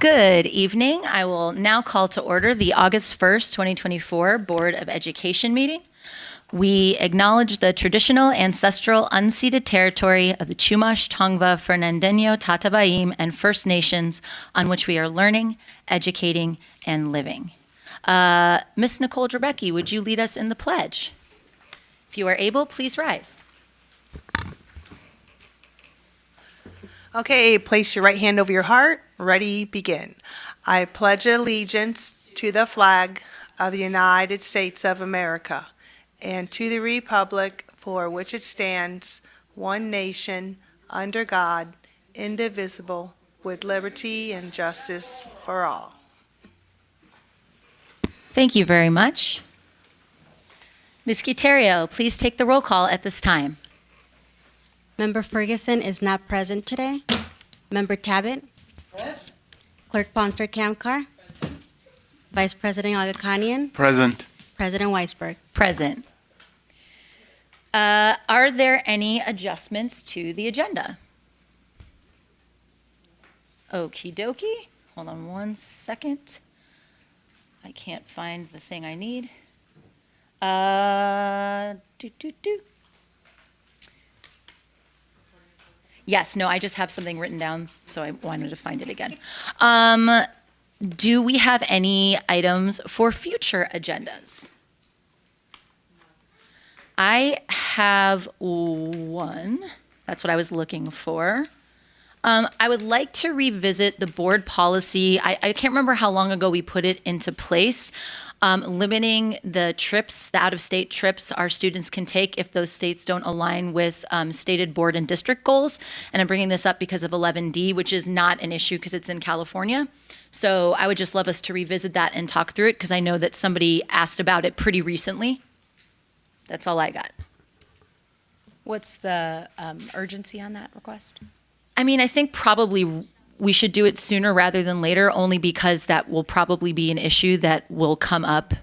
Good evening. I will now call to order the August 1st, 2024 Board of Education meeting. We acknowledge the traditional, ancestral, unceded territory of the Chumash, Tongva, Fernandinho, Tatabaim, and First Nations on which we are learning, educating, and living. Ms. Nicole Drebecki, would you lead us in the pledge? If you are able, please rise. Okay, place your right hand over your heart. Ready, begin. I pledge allegiance to the flag of the United States of America and to the republic for which it stands, one nation, under God, indivisible, with liberty and justice for all. Thank you very much. Ms. Quiterio, please take the roll call at this time. Member Ferguson is not present today. Member Tabbitt. Present. Clerk Ponter Kamkar. Present. Vice President Agakanian. Present. President Weisberg. Present. Are there any adjustments to the agenda? Okie dokie. Hold on one second. I can't find the thing I need. Yes, no, I just have something written down, so I wanted to find it again. Do we have any items for future agendas? I have one. That's what I was looking for. I would like to revisit the board policy. I can't remember how long ago we put it into place, limiting the trips, the out-of-state trips our students can take if those states don't align with stated board and district goals. And I'm bringing this up because of 11D, which is not an issue because it's in California. So I would just love us to revisit that and talk through it because I know that somebody asked about it pretty recently. That's all I got. What's the urgency on that request? I mean, I think probably we should do it sooner rather than later, only because that will probably be an issue that will come up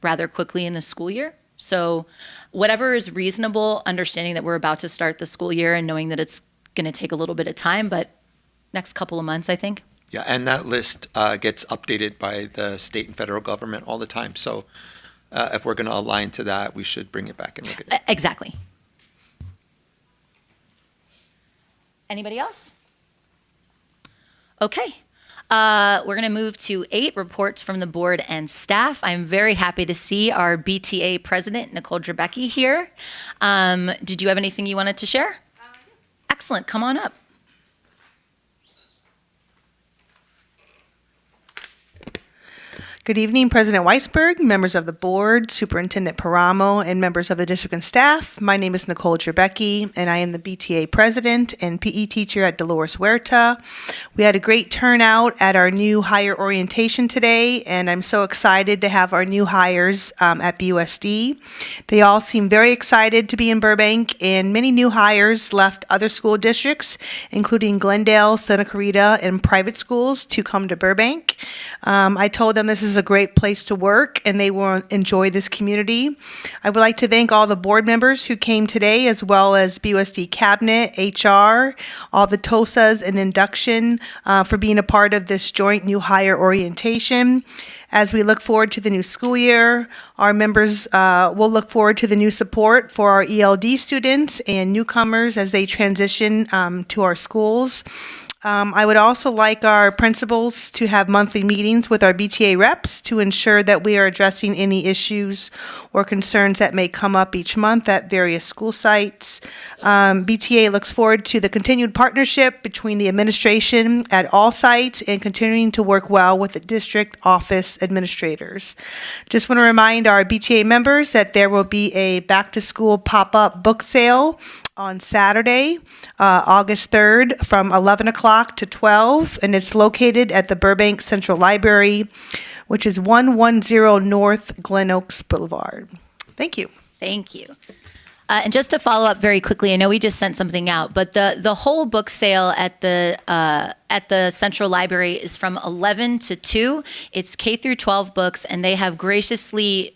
rather quickly in the school year. So whatever is reasonable, understanding that we're about to start the school year and knowing that it's going to take a little bit of time, but next couple of months, I think. Yeah, and that list gets updated by the state and federal government all the time. So if we're going to align to that, we should bring it back and look at it. Exactly. Anybody else? Okay. We're going to move to 8 reports from the board and staff. I'm very happy to see our BTA president, Nicole Drebecki, here. Did you have anything you wanted to share? Excellent. Come on up. Good evening, President Weisberg, members of the board, Superintendent Paramo, and members of the district and staff. My name is Nicole Drebecki, and I am the BTA president and PE teacher at Dolores Huerta. We had a great turnout at our new hire orientation today, and I'm so excited to have our new hires at BUSD. They all seem very excited to be in Burbank, and many new hires left other school districts, including Glendale, Santa Clarita, and private schools to come to Burbank. I told them this is a great place to work and they will enjoy this community. I would like to thank all the board members who came today, as well as BUSD Cabinet, HR, all the TOSAs and induction for being a part of this joint new hire orientation. As we look forward to the new school year, our members will look forward to the new support for our ELD students and newcomers as they transition to our schools. I would also like our principals to have monthly meetings with our BTA reps to ensure that we are addressing any issues or concerns that may come up each month at various school sites. BTA looks forward to the continued partnership between the administration at all sites and continuing to work well with the district office administrators. Just want to remind our BTA members that there will be a back-to-school pop-up book sale on Saturday, August 3rd from 11 o'clock to 12, and it's located at the Burbank Central Library, which is 110 North Glen Oaks Boulevard. Thank you. Thank you. And just to follow up very quickly, I know we just sent something out, but the whole book sale at the Central Library is from 11 to 2. It's K through 12 books, and they have graciously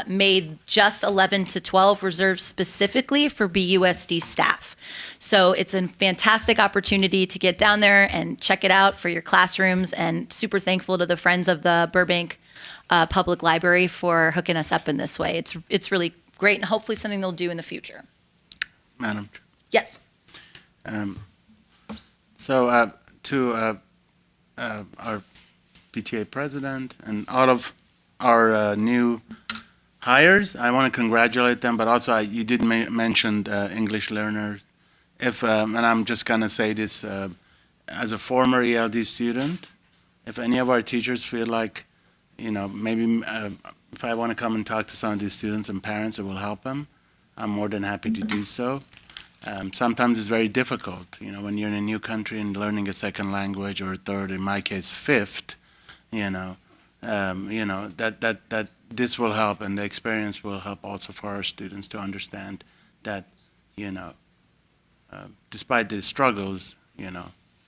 made just 11 to 12 reserved specifically for BUSD staff. So it's a fantastic opportunity to get down there and check it out for your classrooms, and super thankful to the Friends of the Burbank Public Library for hooking us up in this way. It's really great, and hopefully something they'll do in the future. Madam. Yes. So to our PTA president and all of our new hires, I want to congratulate them, but also you did mention English learners. And I'm just going to say this as a former ELD student, if any of our teachers feel like, maybe if I want to come and talk to some of these students and parents, it will help them, I'm more than happy to do so. Sometimes it's very difficult, when you're in a new country and learning a second language, or a third, in my case, fifth, that this will help, and the experience will help also for our students to understand that, despite the struggles,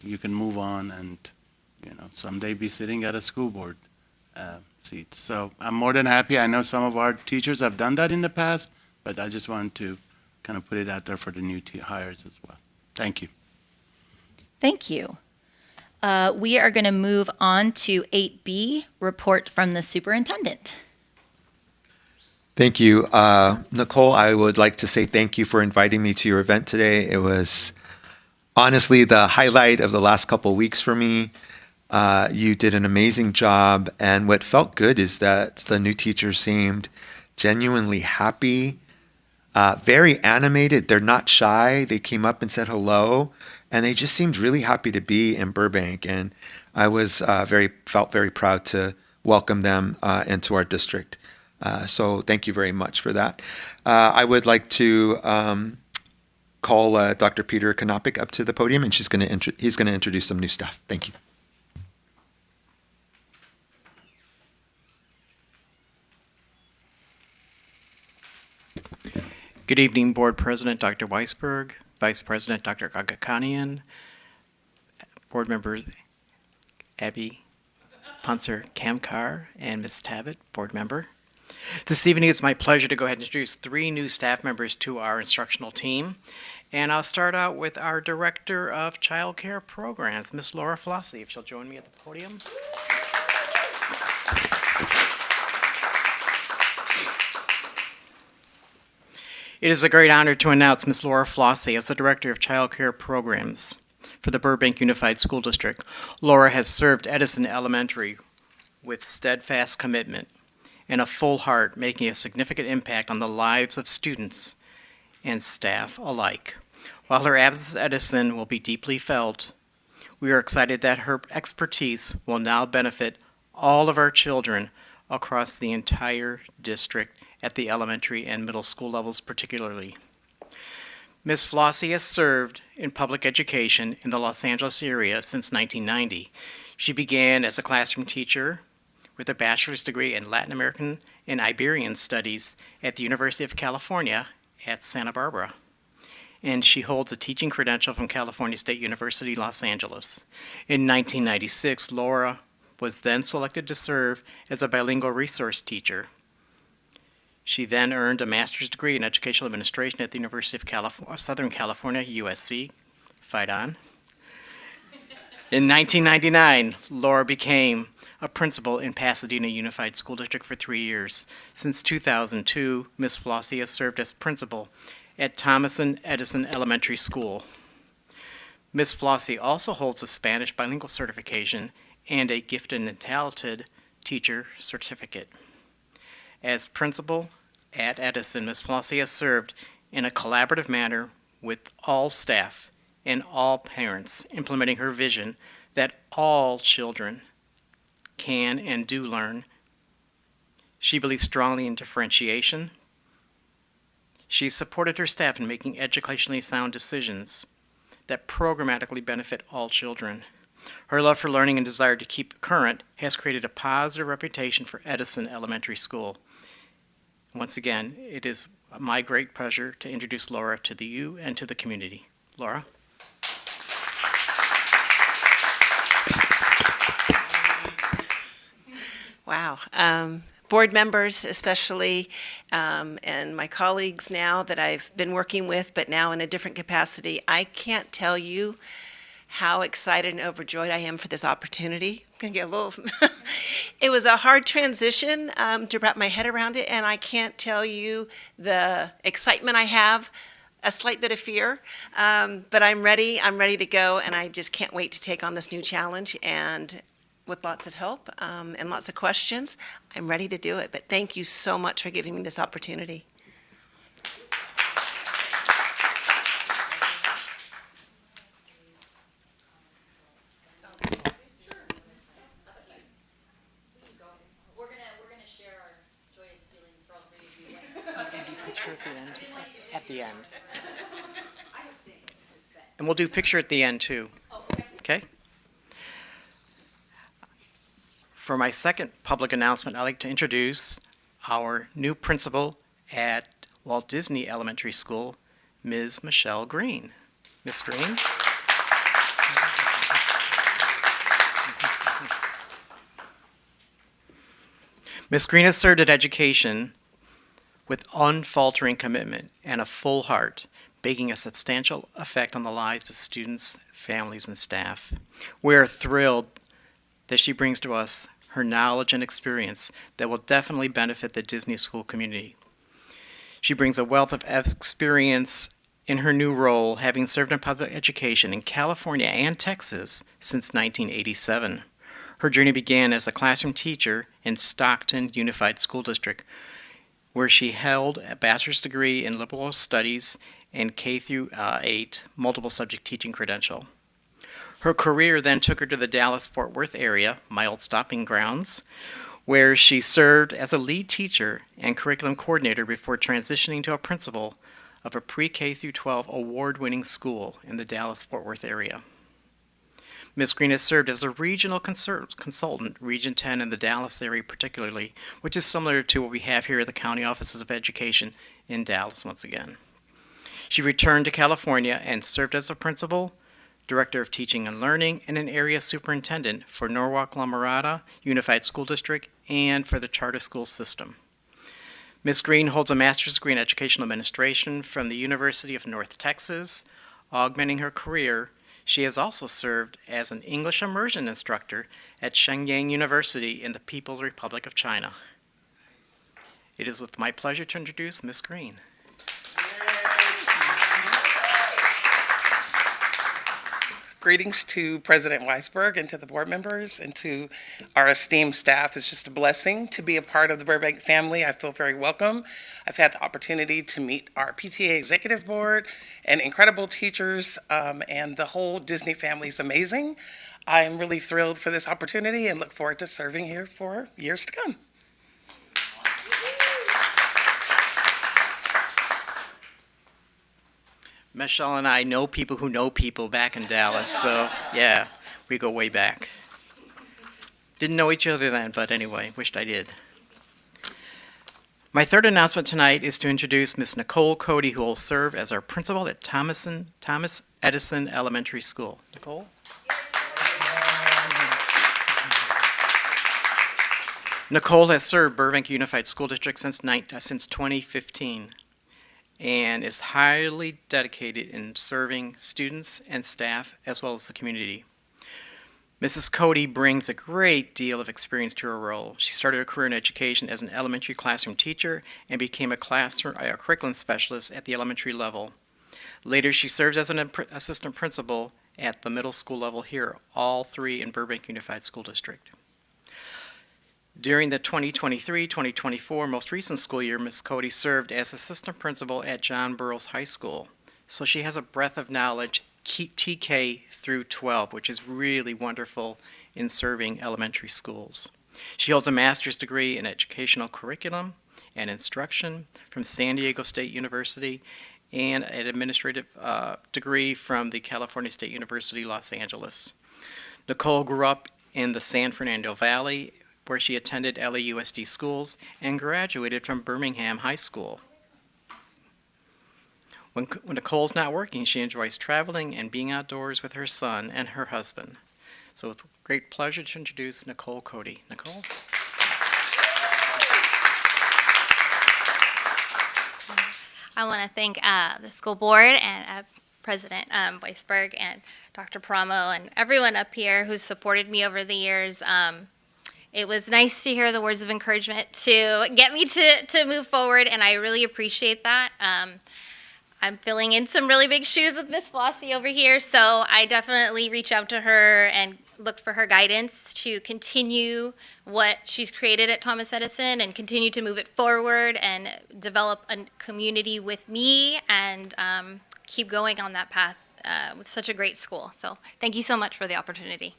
you can move on and, someday be sitting at a school board seat. So I'm more than happy. I know some of our teachers have done that in the past, but I just wanted to kind of put it out there for the new hires as well. Thank you. Thank you. We are going to move on to 8B, report from the superintendent. Thank you. Nicole, I would like to say thank you for inviting me to your event today. It was honestly the highlight of the last couple of weeks for me. You did an amazing job, and what felt good is that the new teachers seemed genuinely happy, very animated. They're not shy. They came up and said hello, and they just seemed really happy to be in Burbank. And I was felt very proud to welcome them into our district. So thank you very much for that. I would like to call Dr. Peter Konopik up to the podium, and he's going to introduce some new staff. Thank you. Good evening, Board President Dr. Weisberg, Vice President Dr. Gagakanian, Board members Abby Punzer Kamkar, and Ms. Tabbitt, Board member. This evening it's my pleasure to go ahead and introduce 3 new staff members to our instructional team. And I'll start out with our Director of Child Care Programs, Ms. Laura Flossie, if she'll join me at the podium. It is a great honor to announce Ms. Laura Flossie as the Director of Child Care Programs for the Burbank Unified School District. Laura has served Edison Elementary with steadfast commitment and a full heart, making a significant impact on the lives of students and staff alike. While her absence at Edison will be deeply felt, we are excited that her expertise will now benefit all of our children across the entire district at the elementary and middle school levels particularly. Ms. Flossie has served in public education in the Los Angeles area since 1990. She began as a classroom teacher with a bachelor's degree in Latin American and Iberian Studies at the University of California at Santa Barbara. And she holds a teaching credential from California State University, Los Angeles. In 1996, Laura was then selected to serve as a bilingual resource teacher. She then earned a master's degree in educational administration at the University of Southern California, USC. Fight on. In 1999, Laura became a principal in Pasadena Unified School District for 3 years. Since 2002, Ms. Flossie has served as principal at Thomas and Edison Elementary School. Ms. Flossie also holds a Spanish bilingual certification and a gifted and talented teacher certificate. As principal at Edison, Ms. Flossie has served in a collaborative manner with all staff and all parents, implementing her vision that all children can and do learn. She believes strongly in differentiation. She supported her staff in making educationally sound decisions that programmatically benefit all children. Her love for learning and desire to keep current has created a positive reputation for Edison Elementary School. Once again, it is my great pleasure to introduce Laura to you and to the community. Laura? Wow. board members especially, and my colleagues now that I've been working with, but now in a different capacity. I can't tell you how excited and overjoyed I am for this opportunity. I'm gonna get a little. It was a hard transition to wrap my head around it, and I can't tell you the excitement I have. A slight bit of fear, but I'm ready. I'm ready to go, and I just can't wait to take on this new challenge. And with lots of help and lots of questions, I'm ready to do it. But thank you so much for giving me this opportunity. We're gonna share our joyous feelings for all three of you. Picture at the end. At the end. And we'll do picture at the end too. Okay? For my second public announcement, I'd like to introduce our new principal at Walt Disney Elementary School, Ms. Michelle Green. Ms. Green? Ms. Green has served in education with unfaltering commitment and a full heart, making a substantial effect on the lives of students, families, and staff. We are thrilled that she brings to us her knowledge and experience that will definitely benefit the Disney school community. She brings a wealth of experience in her new role, having served in public education in California and Texas since 1987. Her journey began as a classroom teacher in Stockton Unified School District, where she held a bachelor's degree in liberal arts studies and K-8 multiple subject teaching credential. Her career then took her to the Dallas-Fort Worth area, my old stomping grounds, where she served as a lead teacher and curriculum coordinator before transitioning to a principal of a pre-K through 12 award-winning school in the Dallas-Fort Worth area. Ms. Green has served as a regional consultant, Region 10 in the Dallas area particularly, which is similar to what we have here at the County Offices of Education in Dallas once again. She returned to California and served as a principal, director of teaching and learning, and an area superintendent for Norwalk-La Mirada Unified School District and for the charter school system. Ms. Green holds a master's degree in educational administration from the University of North Texas. Augmenting her career, she has also served as an English immersion instructor at Shenyang University in the People's Republic of China. It is with my pleasure to introduce Ms. Green. Greetings to President Weisberg and to the board members and to our esteemed staff. It's just a blessing to be a part of the Burbank family. I feel very welcome. I've had the opportunity to meet our PTA executive board and incredible teachers, and the whole Disney family is amazing. I am really thrilled for this opportunity and look forward to serving here for years to come. Michelle and I know people who know people back in Dallas, so yeah, we go way back. Didn't know each other then, but anyway, wished I did. My third announcement tonight is to introduce Ms. Nicole Cody, who will serve as our principal at Thomas Edison Elementary School. Nicole? Nicole has served Burbank Unified School District since 2015. And is highly dedicated in serving students and staff as well as the community. Mrs. Cody brings a great deal of experience to her role. She started her career in education as an elementary classroom teacher and became a curriculum specialist at the elementary level. Later, she serves as an assistant principal at the middle school level here, all three in Burbank Unified School District. During the 2023-2024 most recent school year, Ms. Cody served as assistant principal at John Burroughs High School. So she has a breadth of knowledge, TK through 12, which is really wonderful in serving elementary schools. She holds a master's degree in educational curriculum and instruction from San Diego State University and an administrative degree from the California State University, Los Angeles. Nicole grew up in the San Fernando Valley, where she attended LAUSD schools and graduated from Birmingham High School. When Nicole's not working, she enjoys traveling and being outdoors with her son and her husband. So with great pleasure to introduce Nicole Cody. Nicole? I want to thank the school board and President Weisberg and Dr. Paramo and everyone up here who's supported me over the years. It was nice to hear the words of encouragement to get me to move forward, and I really appreciate that. I'm filling in some really big shoes with Miss Flossie over here, so I definitely reach out to her and look for her guidance to continue what she's created at Thomas Edison and continue to move it forward and develop a community with me and keep going on that path with such a great school. So thank you so much for the opportunity.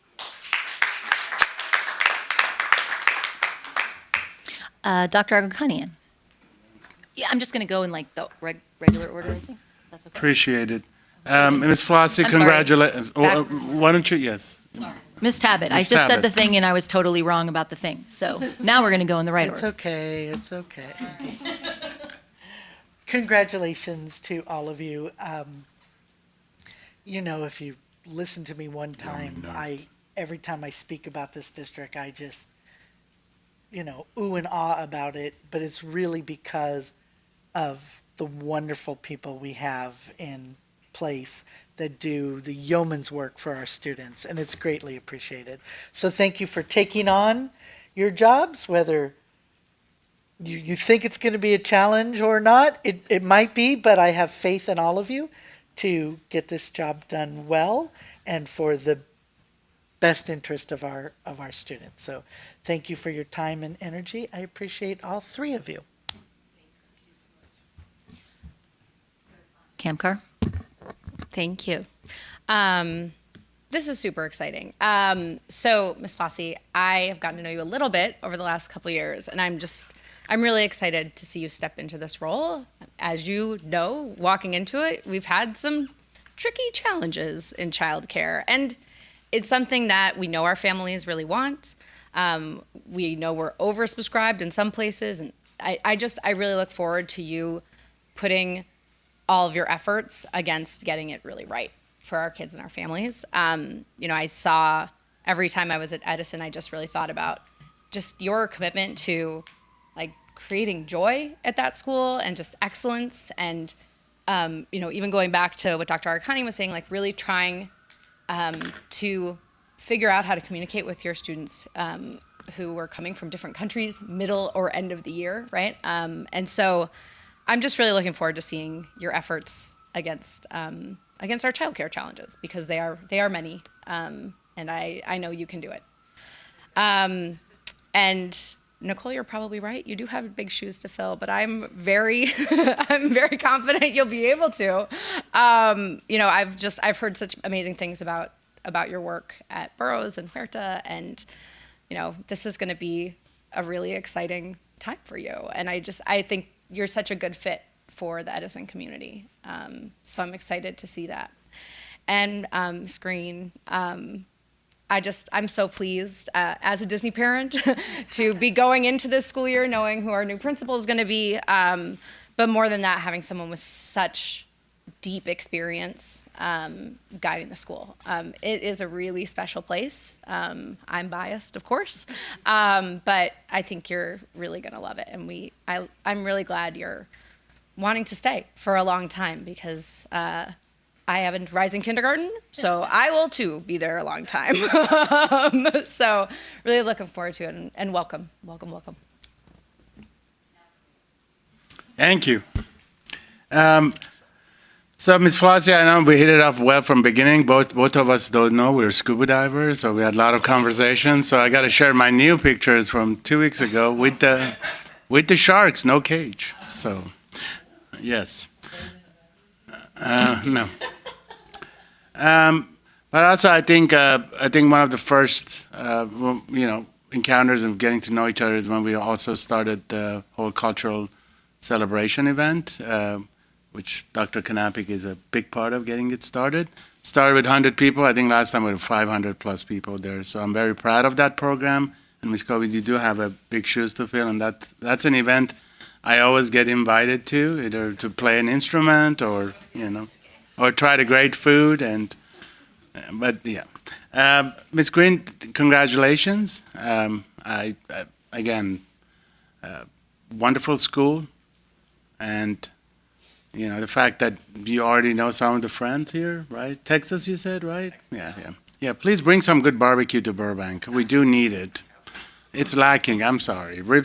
Dr. Agakanian. Yeah, I'm just going to go in like the regular order, I think. That's okay. Appreciate it. Ms. Flossie, I'm sorry. congratulations. Back- Why don't you, yes. Miss Tabbitt, I Miss just said Tabbitt. the thing and I was totally wrong about the thing. So now we're going to go in the right It's order. okay. It's okay. Congratulations to all of you. If you listen to me one time, every time I speak about this district, I just, ooh and ah about it. But it's really because of the wonderful people we have in place that do the yeoman's work for our students, and it's greatly appreciated. So thank you for taking on your jobs, whether you think it's going to be a challenge or not. It might be, but I have faith in all of you to get this job done well and for the best interest of our students. So thank you for your time and energy. I appreciate all three of you. Kamkar? Thank you. This is super exciting. So, Ms. Flossie, I have gotten to know you a little bit over the last couple years, and I'm really excited to see you step into this role. As you know, walking into it, we've had some tricky challenges in childcare, and it's something that we know our families really want. We know we're oversubscribed in some places, and I really look forward to you putting all of your efforts against getting it really right for our kids and our families. I saw every time I was at Edison, I just really thought about just your commitment to like creating joy at that school and just excellence. And, even going back to what Dr. Arcani was saying, like really trying to figure out how to communicate with your students who were coming from different countries, middle or end of the year, right? And so I'm just really looking forward to seeing your efforts against our childcare challenges, because they are many, and I know you can do it. And Nicole, you're probably right. You do have big shoes to fill, but I'm very confident you'll be able to. I've heard such amazing things about your work at Burroughs and Huerta, and this is going to be a really exciting time for you. And I think you're such a good fit for the Edison community. So I'm excited to see that. And Screen, I'm so pleased as a Disney parent to be going into this school year knowing who our new principal is going to be. But more than that, having someone with such deep experience guiding the school. It is a really special place. I'm biased, of course, but I think you're really going to love it. And I'm really glad you're wanting to stay for a long time, because I have a rising kindergarten, so I will too be there a long time. So really looking forward to it, and welcome. Thank you. So, Ms. Flossie, I know we hit it off well from beginning. Both of us don't know we're scuba divers, so we had a lot of conversations. So I got to share my new pictures from 2 weeks ago with the sharks, no cage. So, yes. No. But also, I think one of the first encounters of getting to know each other is when we also started the whole cultural celebration event, which Dr. Kanapik is a big part of getting it started. Started with 100 people. I think last time we were 500 plus people there. So I'm very proud of that program. And Ms. Kobe, you do have a big shoes to fill, and that's an event I always get invited to, either to play an instrument or try the great food. But yeah, Ms. Green, congratulations. Again, wonderful school, and You know, the fact that you already know some of the friends here, right? Texas, you said, right? Yeah, yeah. Yeah, please bring some good barbecue to Burbank. We do need it. It's lacking, I'm sorry. But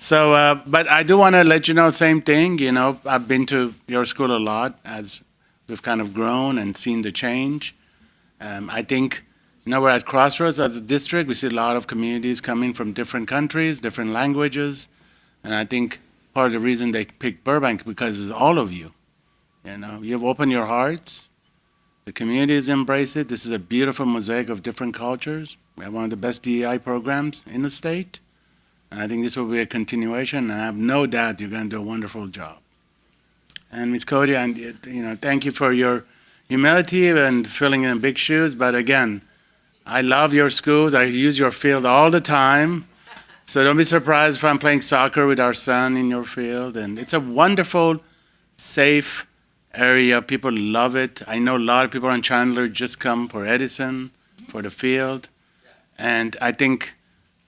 I do want to let you know, same thing, you know, I've been to your school a lot as we've kind of grown and seen the change. I think, you know, we're at crossroads as a district. We see a lot of communities coming from different countries, different languages. And I think part of the reason they picked Burbank because it's all of you. You know, you've opened your hearts. The community has embraced it. This is a beautiful mosaic of different cultures. We have one of the best DEI programs in the state. And I think this will be a continuation, and I have no doubt you're going to do a wonderful job. And Ms. Cody, and you know, thank you for your humility and filling in big shoes. But again, I love your schools. I use your field all the time. So don't be surprised if I'm playing soccer with our son in your field. And it's a wonderful, safe area. People love it. I know a lot of people on Chandler just come for Edison, for the field. And I think,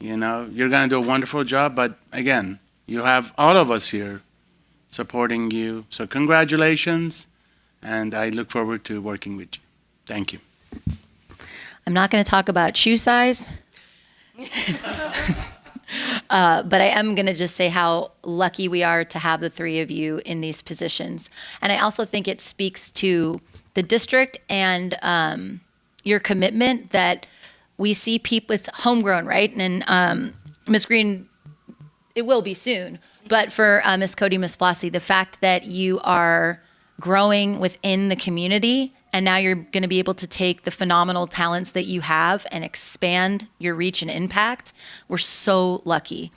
you know, you're going to do a wonderful job. But again, you have all of us here supporting you. So congratulations. And I look forward to working with you. Thank you. I'm not going to talk about shoe size. But I am going to just say how lucky we are to have the three of you in these positions. And I also think it speaks to the district and your commitment that we see people, it's homegrown, right? And Ms. Green, it will be soon. But for Ms. Cody, Ms. Flossie, the fact that you are growing within the community and now you're going to be able to take the phenomenal talents that you have and expand your reach and impact. We're so lucky.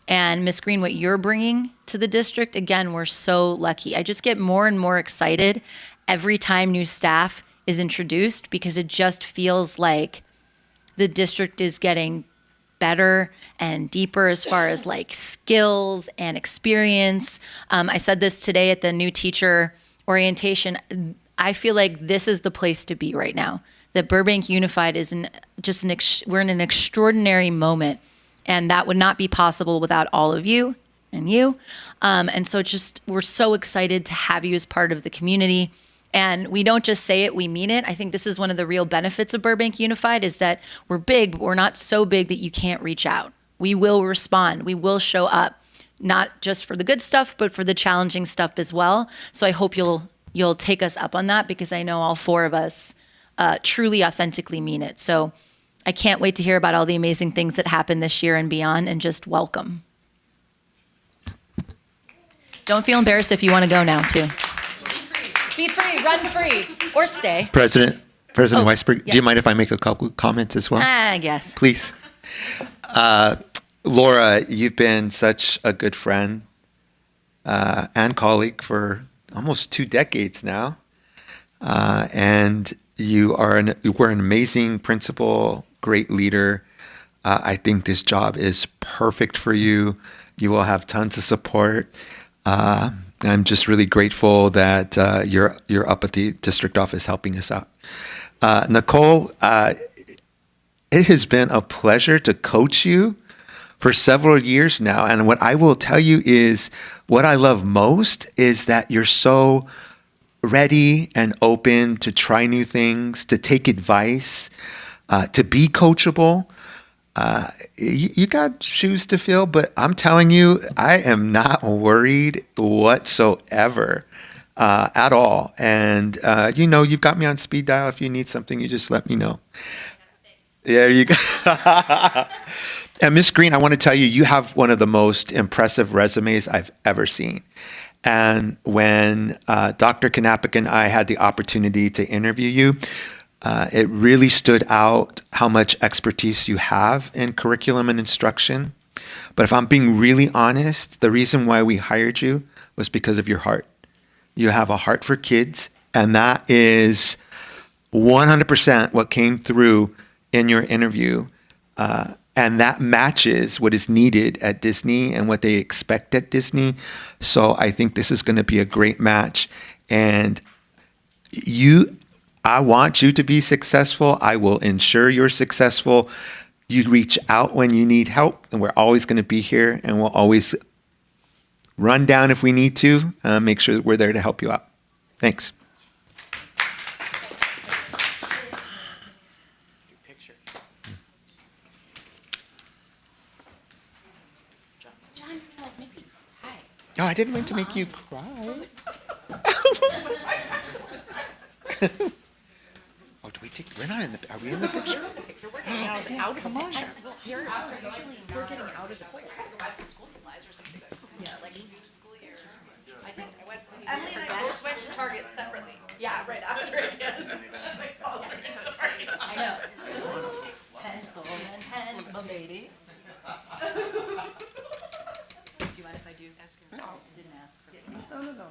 And Ms. Green, what you're bringing to the district, again, we're so lucky. I just get more and more excited every time new staff is introduced because it just feels like the district is getting better and deeper as far as like skills and experience. I said this today at the new teacher orientation. I feel like this is the place to be right now. That Burbank Unified is we're in an extraordinary moment, and that would not be possible without all of you and you. And so we're so excited to have you as part of the community. And we don't just say it, we mean it. I think this is one of the real benefits of Burbank Unified is that we're big, but we're not so big that you can't reach out. We will respond. We will show up, not just for the good stuff, but for the challenging stuff as well. So I hope you'll take us up on that because I know all four of us truly, authentically mean it. So I can't wait to hear about all the amazing things that happen this year and beyond, and just welcome. Don't feel embarrassed if you want to go now, too. Be free, run free, or stay. President Weisberg, yes. do you mind if I make a couple comments as well? I guess. Please. Laura, you've been such a good friend and colleague for almost 2 decades now. And we're an amazing principal, great leader. I think this job is perfect for you. You will have tons of support. I'm just really grateful that you're up at the district office helping us out. Nicole, it has been a pleasure to coach you for several years now. And what I will tell you is what I love most is that you're so ready and open to try new things, to take advice, to be coachable. You got shoes to fill, but I'm telling you, I am not worried whatsoever at all. And, you've got me on speed dial. If you need something, you just let me know. There you go. And Ms. Green, I want to tell you, you have one of the most impressive resumes I've ever seen. And when Dr. Knappik and I had the opportunity to interview you, it really stood out how much expertise you have in curriculum and instruction. But if I'm being really honest, the reason why we hired you was because of your heart. You have a heart for kids, and that is 100% what came through in your interview. And that matches what is needed at Disney and what they expect at Disney. So I think this is going to be a great match. And I want you to be successful. I will ensure you're successful. You reach out when you need help, and we're always going to be here, and we'll always run down if we need to. Make sure that we're there to help you out. Thanks. No, I didn't mean to make you cry. Oh, do we take? We're not in the. Are we in the picture? Come on. Emily and I both went to Target separately. Yeah, right after again. I know. Pencil and pens, my lady. Do you mind if I do ask her? No. Didn't ask her. No.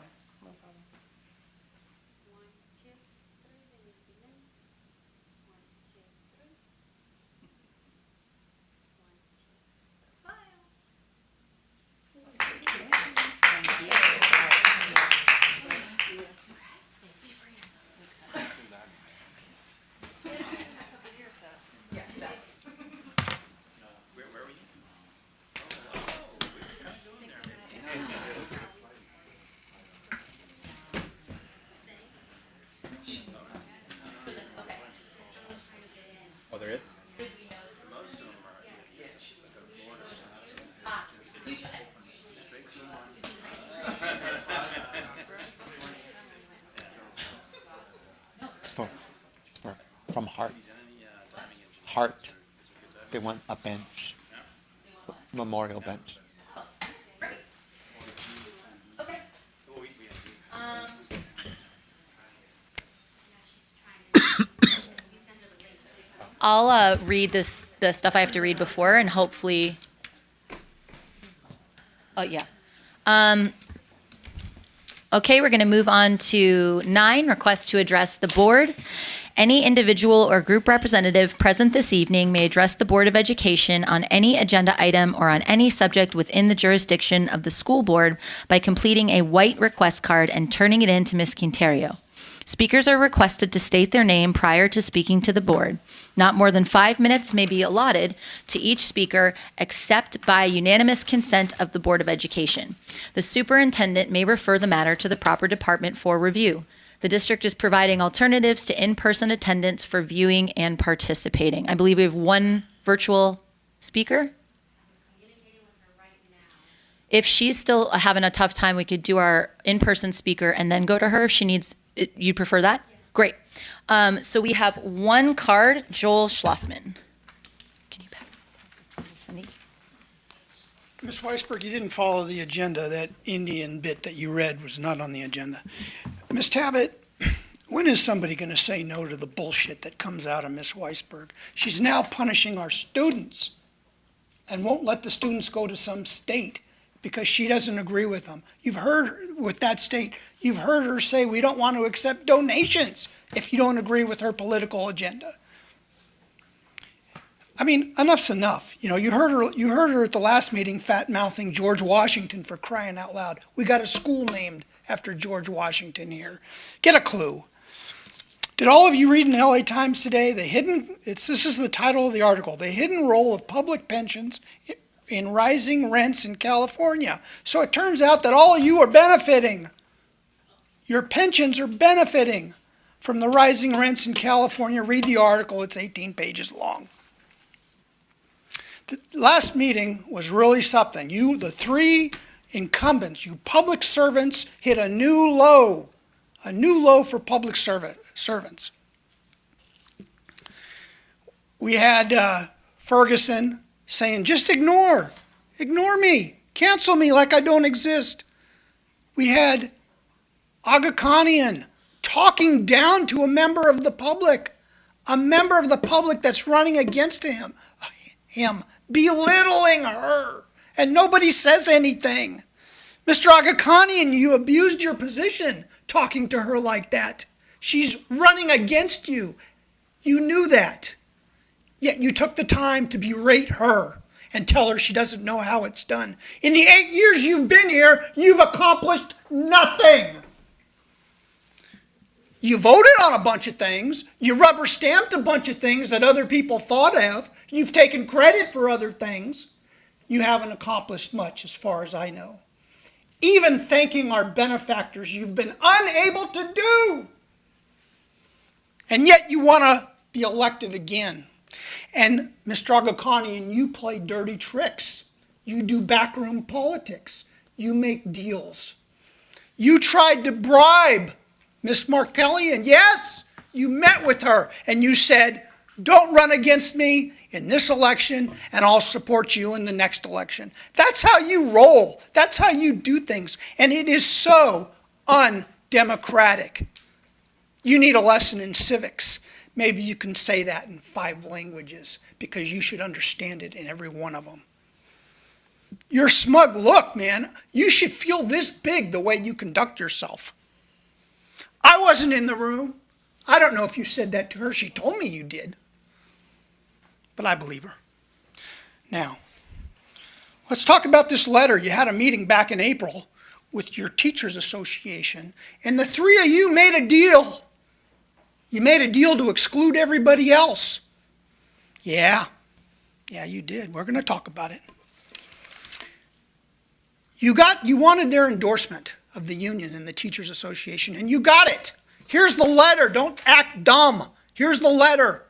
Oh, there is. It's from Heart. Heart. They want a bench. Memorial bench. I'll read the stuff I have to read before, and hopefully. Oh yeah. Okay, we're going to move on to 9, request to address the board. Any individual or group representative present this evening may address the Board of Education on any agenda item or on any subject within the jurisdiction of the school board by completing a white request card and turning it in to Ms. Quinterio. Speakers are requested to state their name prior to speaking to the board. Not more than 5 minutes may be allotted to each speaker except by unanimous consent of the Board of Education. The superintendent may refer the matter to the proper department for review. The district is providing alternatives to in-person attendance for viewing and participating. I believe we have one virtual speaker. If she's still having a tough time, we could do our in-person speaker and then go to her if she needs. You prefer that? Yeah. Great. So we have one card, Joel Schlossman. Can you pass this, Cindy? Ms. Weisberg, you didn't follow the agenda. That Indian bit that you read was not on the agenda. Ms. Tabbitt, when is somebody going to say no to the bullshit that comes out of Ms. Weisberg? She's now punishing our students and won't let the students go to some state because she doesn't agree with them. You've heard her with that state. You've heard her say we don't want to accept donations if you don't agree with her political agenda. I mean, enough's enough. You know, you heard her at the last meeting fat-mouthing George Washington, for crying out loud. We got a school named after George Washington here. Get a clue. Did all of you read in the LA Times today, this is the title of the article, The Hidden Role of Public Pensions in Rising Rents in California. So it turns out that all of you are benefiting. Your pensions are benefiting from the rising rents in California. Read the article, it's 18 pages long. The last meeting was really something. You, the three incumbents, you public servants, hit a new low for public servants. We had Ferguson saying, just ignore me, cancel me like I don't exist. We had Aga Khan talking down to a member of the public that's running against him, belittling her, and nobody says anything. Mr. Aga Khan, you abused your position talking to her like that. She's running against you. You knew that. Yet you took the time to berate her and tell her she doesn't know how it's done. In the 8 years you've been here, you've accomplished nothing. You voted on a bunch of things. You rubber stamped a bunch of things that other people thought of. You've taken credit for other things. You haven't accomplished much as far as I know. even thanking our benefactors you've been unable to do. And yet you want to be elected again. And Mr. Agakanian, you play dirty tricks. You do backroom politics. You make deals. You tried to bribe Miss Markelli, and yes, you met with her and you said, don't run against me in this election and I'll support you in the next election. That's how you roll. That's how you do things. And it is so undemocratic. You need a lesson in civics. Maybe you can say that in 5 languages because you should understand it in every one of them. Your smug look, man, you should feel this big the way you conduct yourself. I wasn't in the room. I don't know if you said that to her. She told me you did. But I believe her. Now, let's talk about this letter. You had a meeting back in April with your teachers association, and the 3 of you made a deal. You made a deal to exclude everybody else. Yeah, you did. We're going to talk about it. You wanted their endorsement of the union and the teachers association, and you got it. Here's the letter. Don't act dumb. Here's the letter.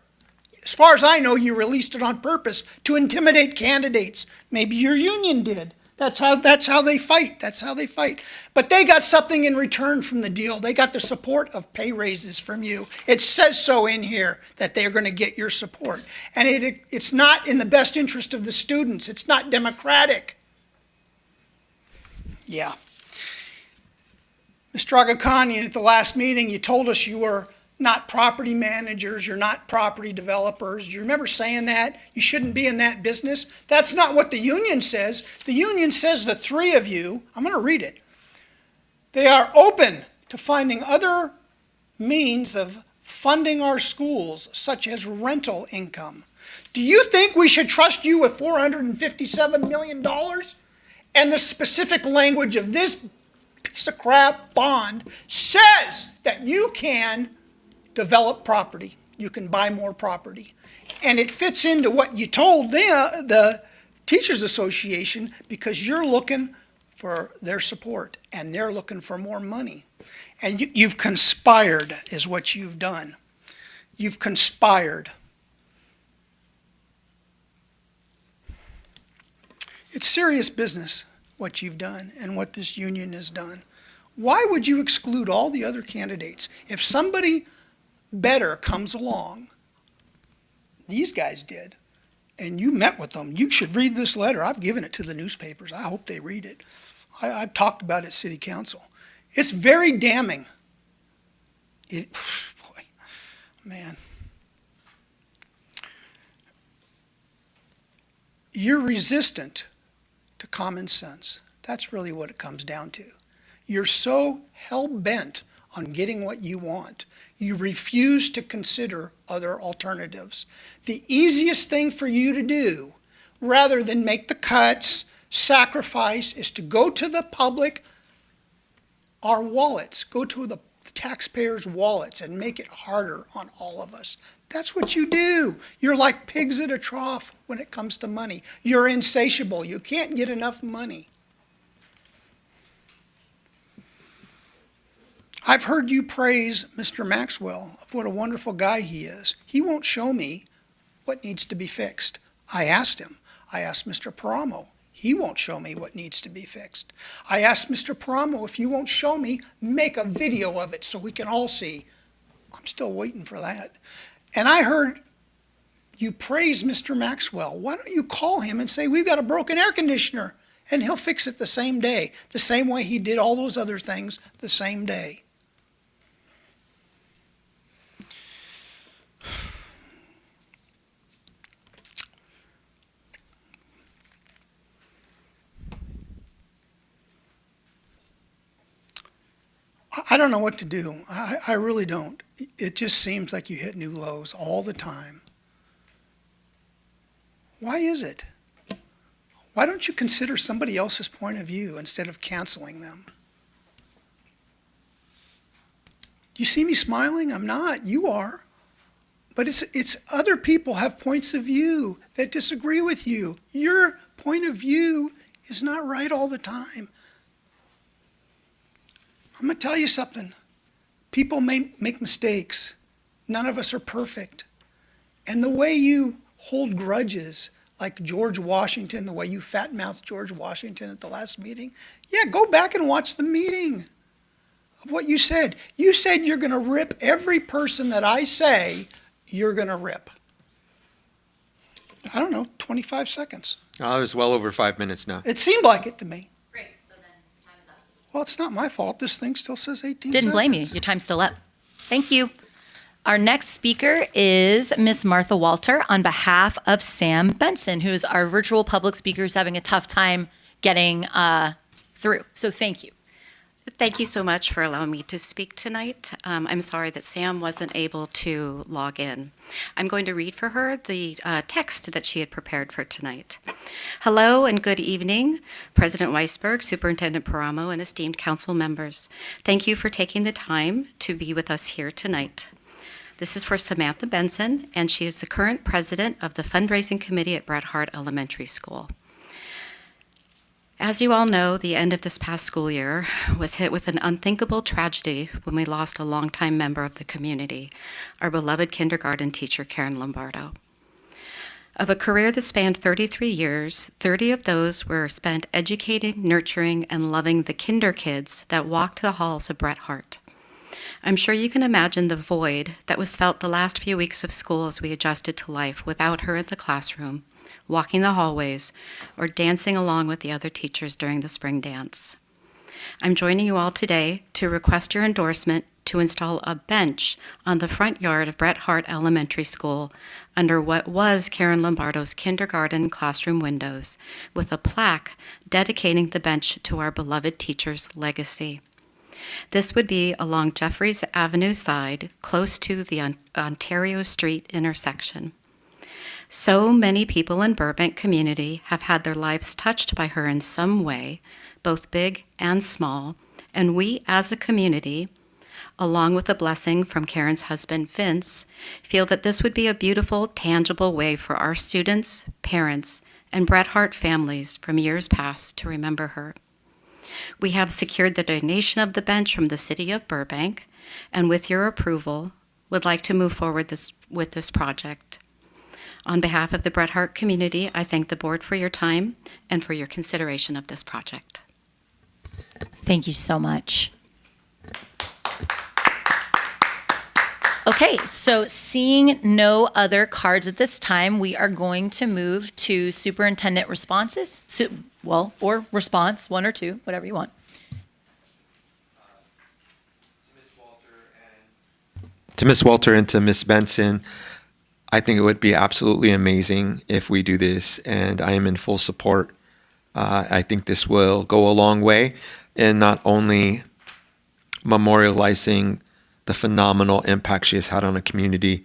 As far as I know, you released it on purpose to intimidate candidates. Maybe your union did. That's how they fight. That's how they fight. But they got something in return from the deal. They got the support of pay raises from you. It says so in here that they're going to get your support. And it's not in the best interest of the students. It's not democratic. Yeah. Mr. Agakanian, at the last meeting, you told us you were not property managers, you're not property developers. Do you remember saying that? You shouldn't be in that business. That's not what the union says. The union says the 3 of you, I'm going to read it, they are open to finding other means of funding our schools, such as rental income. Do you think we should trust you with $457 million? And the specific language of this piece of crap bond says that you can develop property. You can buy more property. And it fits into what you told the Teachers Association because you're looking for their support and they're looking for more money. And you've conspired is what you've done. You've conspired. It's serious business what you've done and what this union has done. Why would you exclude all the other candidates? If somebody better comes along, these guys did, and you met with them, you should read this letter. I've given it to the newspapers. I hope they read it. I've talked about it at City Council. It's very damning. Boy, man. You're resistant to common sense. That's really what it comes down to. You're so hell-bent on getting what you want, you refuse to consider other alternatives. The easiest thing for you to do, rather than make the cuts, sacrifice, is to go to the public, our wallets, go to the taxpayers' wallets and make it harder on all of us. That's what you do. You're like pigs at a trough when it comes to money. You're insatiable. You can't get enough money. I've heard you praise Mr. Maxwell of what a wonderful guy he is. He won't show me what needs to be fixed. I asked him. I asked Mr. Paramo. He won't show me what needs to be fixed. I asked Mr. Paramo, if you won't show me, make a video of it so we can all see. I'm still waiting for that. And I heard you praise Mr. Maxwell. Why don't you call him and say, we've got a broken air conditioner, and he'll fix it the same day, the same way he did all those other things the same day. I don't know what to do. I really don't. It just seems like you hit new lows all the time. Why is it? Why don't you consider somebody else's point of view instead of canceling them? Do you see me smiling? I'm not. You are. But it's other people have points of view that disagree with you. Your point of view is not right all the time. I'm going to tell you something. People may make mistakes. None of us are perfect. And the way you hold grudges, like George Washington, the way you fat-mouthed George Washington at the last meeting, yeah, go back and watch the meeting of what you said. You said you're going to rip every person that I say you're going to rip. I don't know, 25 seconds. Oh, it was well over 5 minutes now. It seemed like it to me. Great, so then time is up. Well, it's not my fault. This thing still says 18 Didn't blame you. seconds. Your time's still up. Thank you. Our next speaker is Miss Martha Walter on behalf of Sam Benson, who is our virtual public speaker who's having a tough time getting through. So thank you. Thank you so much for allowing me to speak tonight. I'm sorry that Sam wasn't able to log in. I'm going to read for her the text that she had prepared for tonight. Hello and good evening, President Weisberg, Superintendent Paramo, and esteemed council members. Thank you for taking the time to be with us here tonight. This is for Samantha Benson, and she is the current president of the fundraising committee at Bret Harte Elementary School. As you all know, the end of this past school year was hit with an unthinkable tragedy when we lost a longtime member of the community, our beloved kindergarten teacher, Karen Lombardo. Of a career that spanned 33 years, 30 of those were spent educating, nurturing, and loving the kinder kids that walked the halls of Bret Harte. I'm sure you can imagine the void that was felt the last few weeks of school as we adjusted to life without her in the classroom, walking the hallways, or dancing along with the other teachers during the spring dance. I'm joining you all today to request your endorsement to install a bench on the front yard of Bret Harte Elementary School under what was Karen Lombardo's kindergarten classroom windows, with a plaque dedicating the bench to our beloved teacher's legacy. This would be along Jeffreys Avenue side, close to the Ontario Street intersection. So many people in Burbank community have had their lives touched by her in some way, both big and small, and we as a community, along with a blessing from Karen's husband Vince, feel that this would be a beautiful, tangible way for our students, parents, and Bret Harte families from years past to remember her. We have secured the donation of the bench from the city of Burbank, and with your approval, would like to move forward with this project. On behalf of the Bret Harte community, I thank the board for your time and for your consideration of this project. Thank you so much. Okay, so seeing no other cards at this time, we are going to move to superintendent responses. Or response, one or two, whatever you want. To Ms. Walter and to Ms. Benson, I think it would be absolutely amazing if we do this, and I am in full support. I think this will go a long way in not only memorializing the phenomenal impact she has had on a community,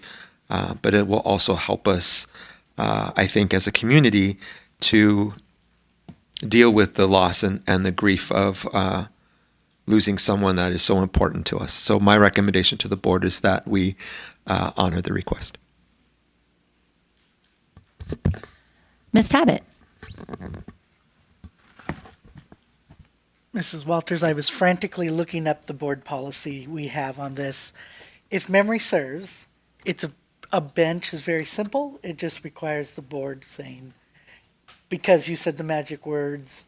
but it will also help us, I think, as a community to deal with the loss and the grief of losing someone that is so important to us. So my recommendation to the board is that we honor the request. Ms. Tabbitt. Mrs. Walters, I was frantically looking up the board policy we have on this. If memory serves, it's a bench is very simple. It just requires the board saying, because you said the magic words,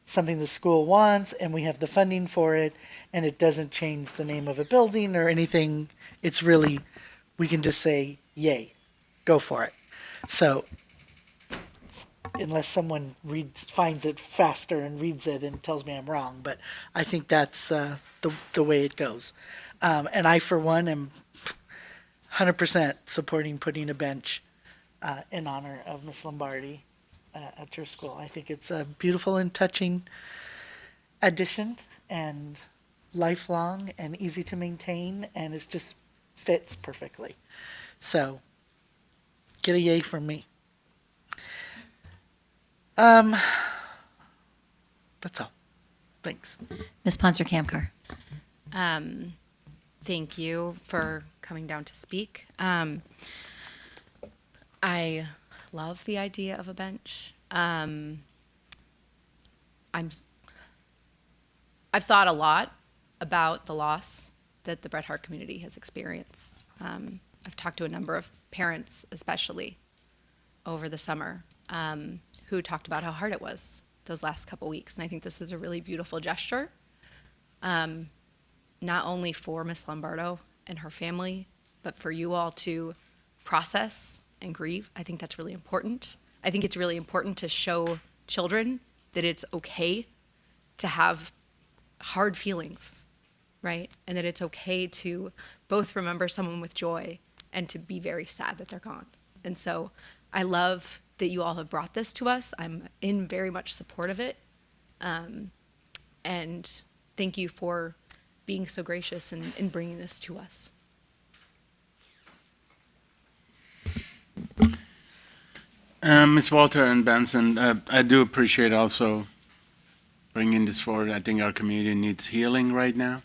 something the school wants, and we have the funding for it, and it doesn't change the name of a building or anything. It's really, we can just say, yay, go for it. So unless someone finds it faster and reads it and tells me I'm wrong, but I think that's the way it goes. And I, for one, am 100% supporting putting a bench in honor of Miss Lombardi at your school. I think it's a beautiful and touching addition and lifelong and easy to maintain, and it just fits perfectly. So get a yay from me. That's all. Thanks. Ms. Ponser-Kamkar. Thank you for coming down to speak. I love the idea of a bench. I've thought a lot about the loss that the Bret Hart community has experienced. I've talked to a number of parents, especially over the summer, who talked about how hard it was those last couple weeks. And I think this is a really beautiful gesture, not only for Miss Lombardo and her family, but for you all to process and grieve. I think that's really important. I think it's really important to show children that it's okay to have hard feelings, right? And that it's okay to both remember someone with joy and to be very sad that they're gone. And so I love that you all have brought this to us. I'm in very much support of it. And thank you for being so gracious in bringing this to us. Ms. Walter and Benson, I do appreciate also bringing this forward. I think our community needs healing right now.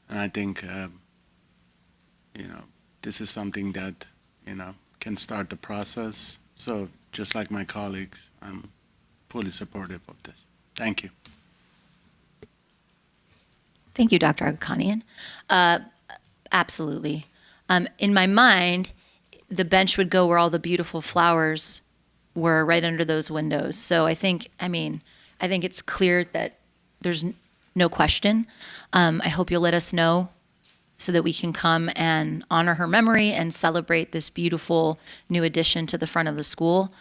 And I think, this is something that, can start the process. So just like my colleagues, I'm fully supportive of this. Thank you. Thank you, Dr. Agakanian. Absolutely. In my mind, the bench would go where all the beautiful flowers were, right under those windows. So I think it's clear that there's no question. I hope you'll let us know so that we can come and honor her memory and celebrate this beautiful new addition to the front of the school.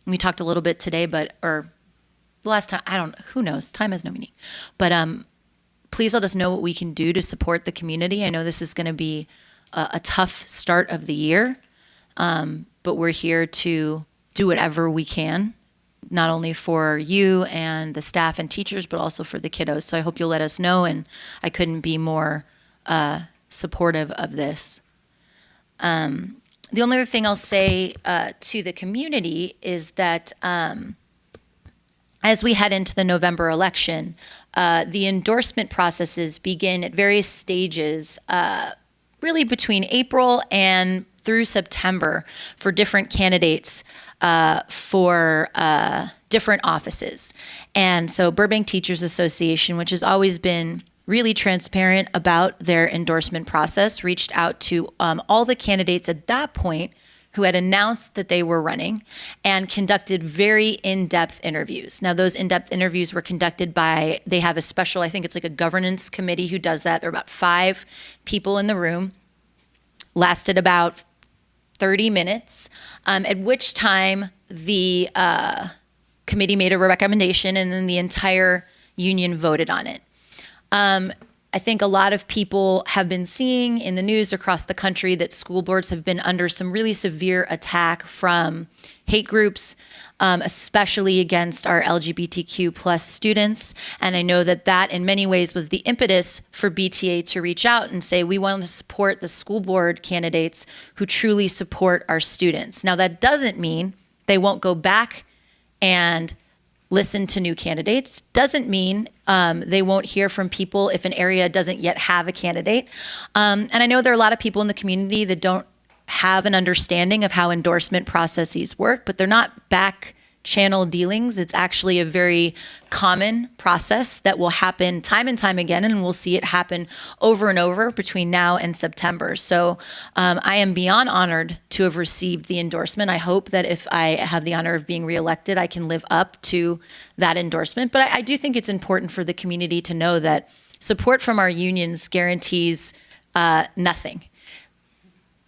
We talked a little bit today, or the last time, who knows, time has no meaning. But please let us know what we can do to support the community. I know this is gonna be a tough start of the year, but we're here to do whatever we can, not only for you and the staff and teachers, but also for the kiddos. So I hope you'll let us know, and I couldn't be more supportive of this. The only other thing I'll say to the community is that as we head into the November election, the endorsement processes begin at various stages, really between April and through September for different candidates for different offices. And so Burbank Teachers Association, which has always been really transparent about their endorsement process, reached out to all the candidates at that point who had announced that they were running and conducted very in-depth interviews. Now, those in-depth interviews were conducted by, they have a special, I think it's like a governance committee who does that. There are about 5 people in the room, lasted about 30 minutes, at which time the committee made a recommendation and then the entire union voted on it. I think a lot of people have been seeing in the news across the country that school boards have been under some really severe attack from hate groups, especially against our LGBTQ plus students. And I know that that in many ways was the impetus for BTA to reach out and say, we want to support the school board candidates who truly support our students. Now, that doesn't mean they won't go back and listen to new candidates. Doesn't mean they won't hear from people if an area doesn't yet have a candidate. And I know there are a lot of people in the community that don't have an understanding of how endorsement processes work, but they're not back channel dealings. It's actually a very common process that will happen time and time again, and we'll see it happen over and over between now and September. So I am beyond honored to have received the endorsement. I hope that if I have the honor of being reelected, I can live up to that endorsement. But I do think it's important for the community to know that support from our unions guarantees nothing.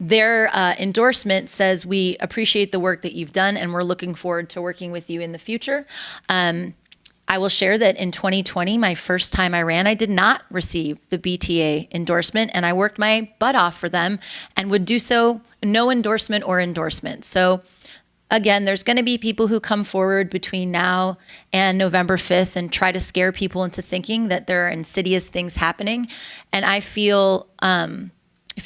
Their endorsement says, we appreciate the work that you've done and we're looking forward to working with you in the future. I will share that in 2020, my first time I ran, I did not receive the BTA endorsement, and I worked my butt off for them and would do so, no endorsement or endorsement. So again, there's going to be people who come forward between now and November 5th and try to scare people into thinking that there are insidious things happening. And I feel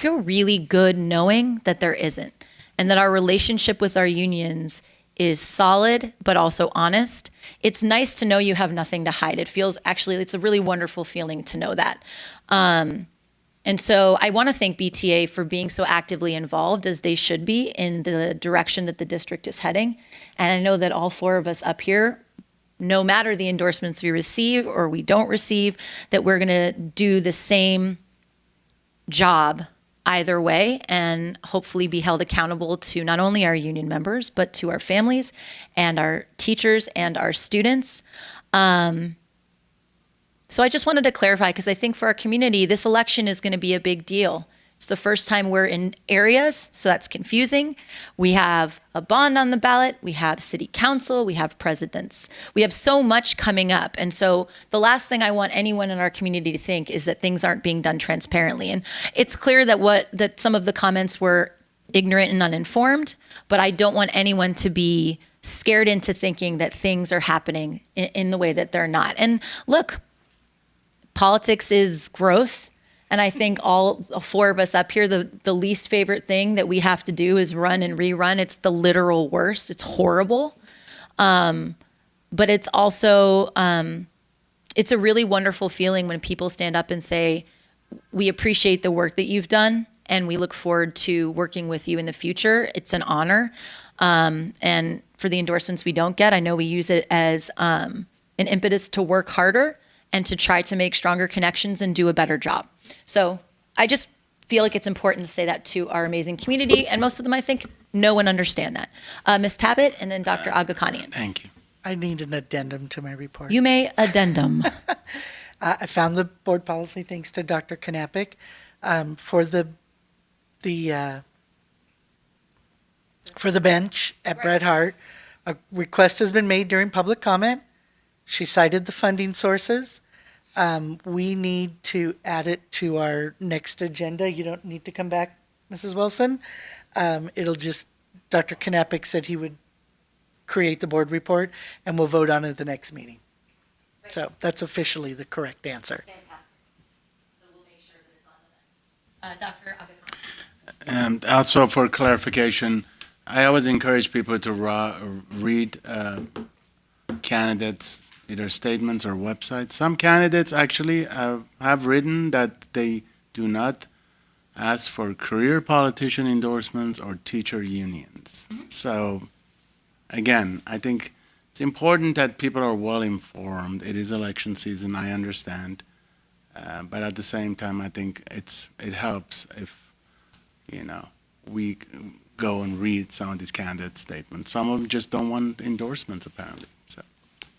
really good knowing that there isn't, and that our relationship with our unions is solid, but also honest. It's nice to know you have nothing to hide. It's a really wonderful feeling to know that. And so I want to thank BTA for being so actively involved, as they should be, in the direction that the district is heading. And I know that all 4 of us up here no matter the endorsements we receive or we don't receive, that we're going to do the same job either way and hopefully be held accountable to not only our union members, but to our families and our teachers and our students. So I just wanted to clarify, because I think for our community, this election is going to be a big deal. It's the first time we're in areas, so that's confusing. We have a bond on the ballot, we have city council, we have presidents. We have so much coming up. And so the last thing I want anyone in our community to think is that things aren't being done transparently. And it's clear that some of the comments were ignorant and uninformed, but I don't want anyone to be scared into thinking that things are happening in the way that they're not. And look, politics is gross. And I think all four of us up here, the least favorite thing that we have to do is run and rerun. It's the literal worst. It's horrible. But it's also, it's a really wonderful feeling when people stand up and say, we appreciate the work that you've done and we look forward to working with you in the future. It's an honor. And for the endorsements we don't get, I know we use it as an impetus to work harder and to try to make stronger connections and do a better job. So I just feel like it's important to say that to our amazing community, and most of them, I think, know and understand that. Ms. Tabbitt and then Dr. Agakanian. Thank you. I need an addendum to my report. You may addendum. I found the board policy thanks to Dr. Knappich for the bench at Bret Hart. A request has been made during public comment. She cited the funding sources. We need to add it to our next agenda. You don't need to come back, Mrs. Wilson. Dr. Knappich said he would create the board report and we'll vote on it at the next meeting. Right. So that's officially the correct answer. Fantastic. So we'll make sure that it's on the next. Dr. Agakanian. And also for clarification, I always encourage people to read candidates' either statements or websites. Some candidates actually have written that they do not ask for career politician endorsements or teacher unions. Mm-hmm. So, again, I think it's important that people are well informed. It is election season, I understand. But at the same time, I think it helps if, we go and read some of these candidates' statements. Some of them just don't want endorsements, apparently. So,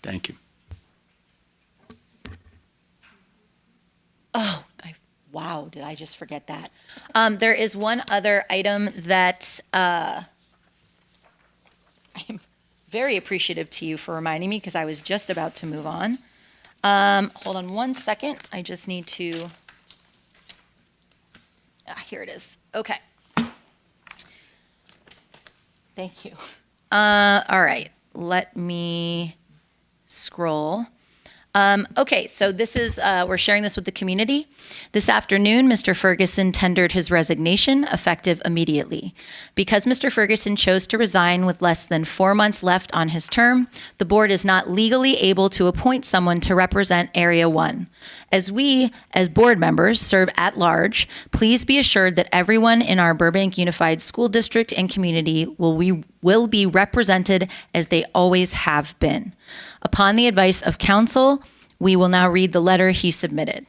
thank you. Oh, wow, did I just forget that? There is one other item that I am very appreciative to you for reminding me, because I was just about to move on. Hold on one second. I just need to, here it is. Okay. Thank you. All right, let me scroll. Okay, so this is, we're sharing this with the community. This afternoon, Mr. Ferguson tendered his resignation, effective immediately. Because Mr. Ferguson chose to resign with less than 4 months left on his term, the board is not legally able to appoint someone to represent Area 1. As we, as board members, serve at large, please be assured that everyone in our Burbank Unified School District and community will be represented as they always have been. Upon the advice of counsel, we will now read the letter he submitted.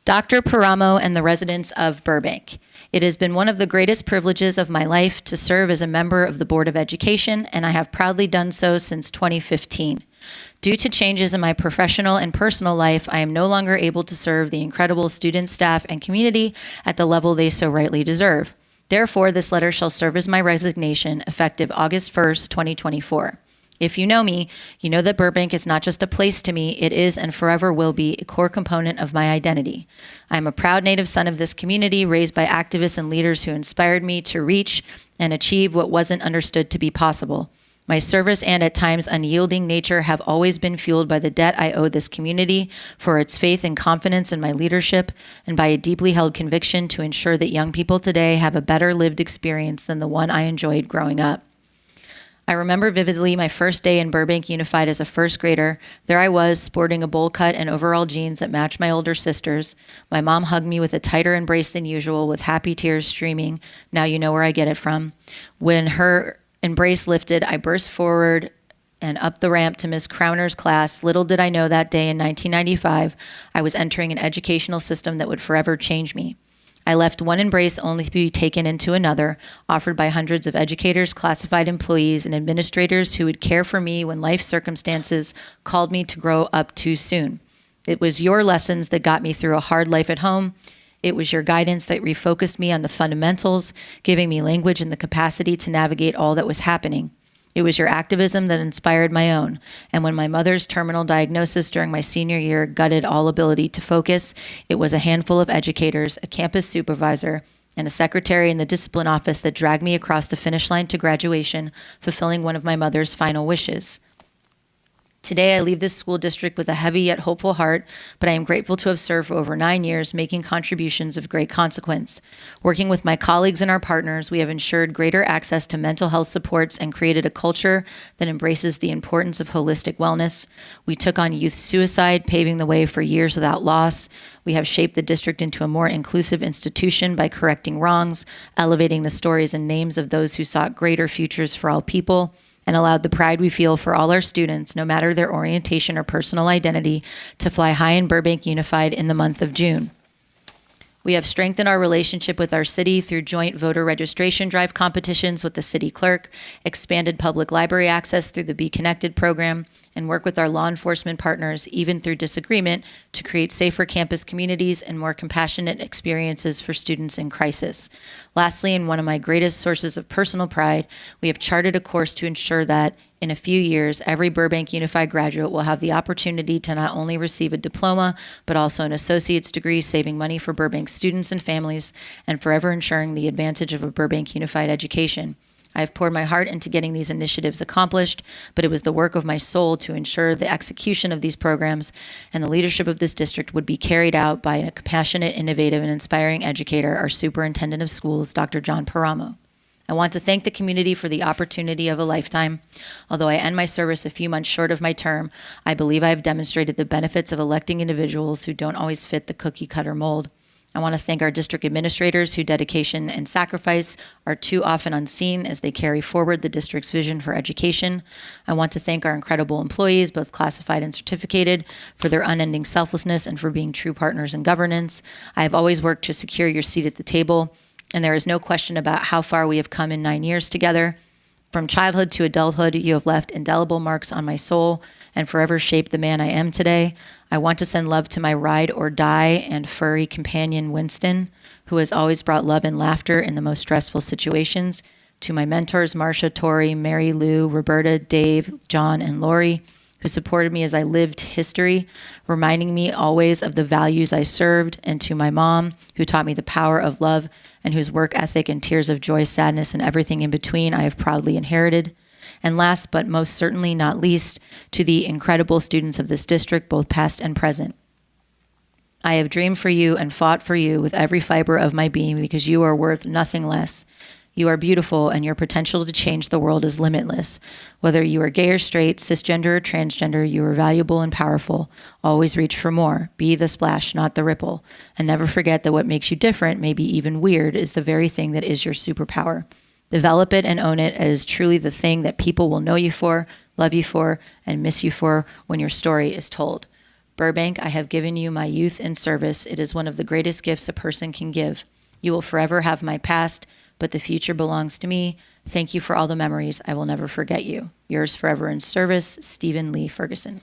Dr. Paramo and the residents of Burbank. It has been one of the greatest privileges of my life to serve as a member of the Board of Education, and I have proudly done so since 2015. Due to changes in my professional and personal life, I am no longer able to serve the incredible student, staff, and community at the level they so rightly deserve. Therefore, this letter shall serve as my resignation, effective August 1st, 2024. If you know me, you know that Burbank is not just a place to me, it is and forever will be a core component of my identity. I am a proud native son of this community, raised by activists and leaders who inspired me to reach and achieve what wasn't understood to be possible. My service and at times unyielding nature have always been fueled by the debt I owe this community for its faith and confidence in my leadership, and by a deeply held conviction to ensure that young people today have a better lived experience than the one I enjoyed growing up. I remember vividly my first day in Burbank Unified as a first grader. There I was, sporting a bowl cut and overall jeans that matched my older sister's. My mom hugged me with a tighter embrace than usual, with happy tears streaming. Now you know where I get it from. When her embrace lifted, I burst forward and up the ramp to Miss Crowner's class. Little did I know that day in 1995, I was entering an educational system that would forever change me. I left one embrace only to be taken into another, offered by hundreds of educators, classified employees, and administrators who would care for me when life circumstances called me to grow up too soon. It was your lessons that got me through a hard life at home. It was your guidance that refocused me on the fundamentals, giving me language and the capacity to navigate all that was happening. It was your activism that inspired my own. And when my mother's terminal diagnosis during my senior year gutted all ability to focus, it was a handful of educators, a campus supervisor, and a secretary in the discipline office that dragged me across the finish line to graduation, fulfilling one of my mother's final wishes. Today, I leave this school district with a heavy yet hopeful heart, but I am grateful to have served for over 9 years, making contributions of great consequence. Working with my colleagues and our partners, we have ensured greater access to mental health supports and created a culture that embraces the importance of holistic wellness. We took on youth suicide, paving the way for years without loss. We have shaped the district into a more inclusive institution by correcting wrongs, elevating the stories and names of those who sought greater futures for all people, and allowed the pride we feel for all our students, no matter their orientation or personal identity, to fly high in Burbank Unified in the month of June. We have strengthened our relationship with our city through joint voter registration drive competitions with the city clerk, expanded public library access through the Be Connected program, and work with our law enforcement partners, even through disagreement, to create safer campus communities and more compassionate experiences for students in crisis. Lastly, and one of my greatest sources of personal pride, we have charted a course to ensure that in a few years, every Burbank Unified graduate will have the opportunity to not only receive a diploma, but also an associate's degree, saving money for Burbank students and families, and forever ensuring the advantage of a Burbank Unified education. I have poured my heart into getting these initiatives accomplished, but it was the work of my soul to ensure the execution of these programs and the leadership of this district would be carried out by a compassionate, innovative, and inspiring educator, our superintendent of schools, Dr. John Paramo. I want to thank the community for the opportunity of a lifetime. Although I end my service a few months short of my term, I believe I have demonstrated the benefits of electing individuals who don't always fit the cookie-cutter mold. I want to thank our district administrators whose dedication and sacrifice are too often unseen as they carry forward the district's vision for education. I want to thank our incredible employees, both classified and certificated, for their unending selflessness and for being true partners in governance. I have always worked to secure your seat at the table, and there is no question about how far we have come in 9 years together. From childhood to adulthood, you have left indelible marks on my soul and forever shaped the man I am today. I want to send love to my ride or die and furry companion, Winston, who has always brought love and laughter in the most stressful situations, to my mentors, Marcia, Tori, Mary Lou, Roberta, Dave, John, and Lori, who supported me as I lived history, reminding me always of the values I served, and to my mom, who taught me the power of love and whose work ethic and tears of joy, sadness, and everything in between I have proudly inherited. And last but most certainly not least, to the incredible students of this district, both past and present. I have dreamed for you and fought for you with every fiber of my being because you are worth nothing less. You are beautiful and your potential to change the world is limitless. Whether you are gay or straight, cisgender or transgender, you are valuable and powerful. Always reach for more. Be the splash, not the ripple. And never forget that what makes you different, maybe even weird, is the very thing that is your superpower. Develop it and own it as truly the thing that people will know you for, love you for, and miss you for when your story is told. Burbank, I have given you my youth in service. It is one of the greatest gifts a person can give. You will forever have my past, but the future belongs to me. Thank you for all the memories. I will never forget you. Yours forever in service, Stephen Lee Ferguson.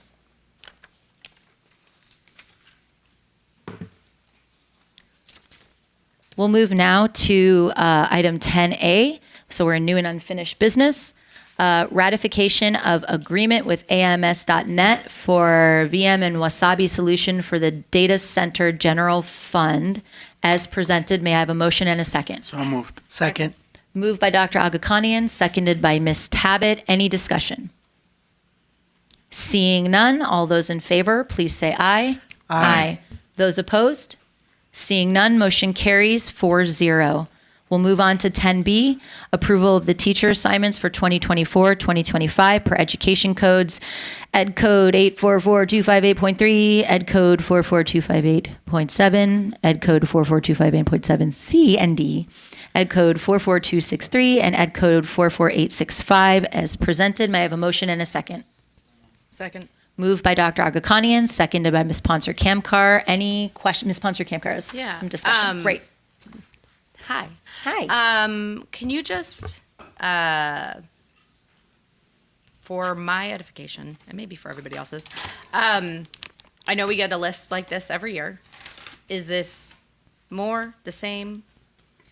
We'll move now to item 10A. So we're in new and unfinished business. Ratification of agreement with AMS.net for VM and Wasabi solution for the Data Center General Fund as presented. May I have a motion and a second? So moved. Second. Moved by Dr. Agakanian, seconded by Ms. Tabbitt. Any discussion? Seeing none, all those in favor, please say aye. Aye. Those opposed? Seeing none, motion carries 4-0. We'll move on to 10B, approval of the teacher assignments for 2024-2025 per education codes. Ed Code 844258.3, Ed Code 44258.7, Ed Code 44258.7C and D, Ed Code 44263, and Ed Code 44865 as presented. May I have a motion and a second? Second. Moved by Dr. Agakanian, seconded by Ms. Ponser-Kamkar. Any question? Ms. Ponser-Kamkar has Yeah. some discussion. Great. Hi. Hi. Can you just, for my edification, and maybe for everybody else's, I know we get a list like this every year. Is this more, the same,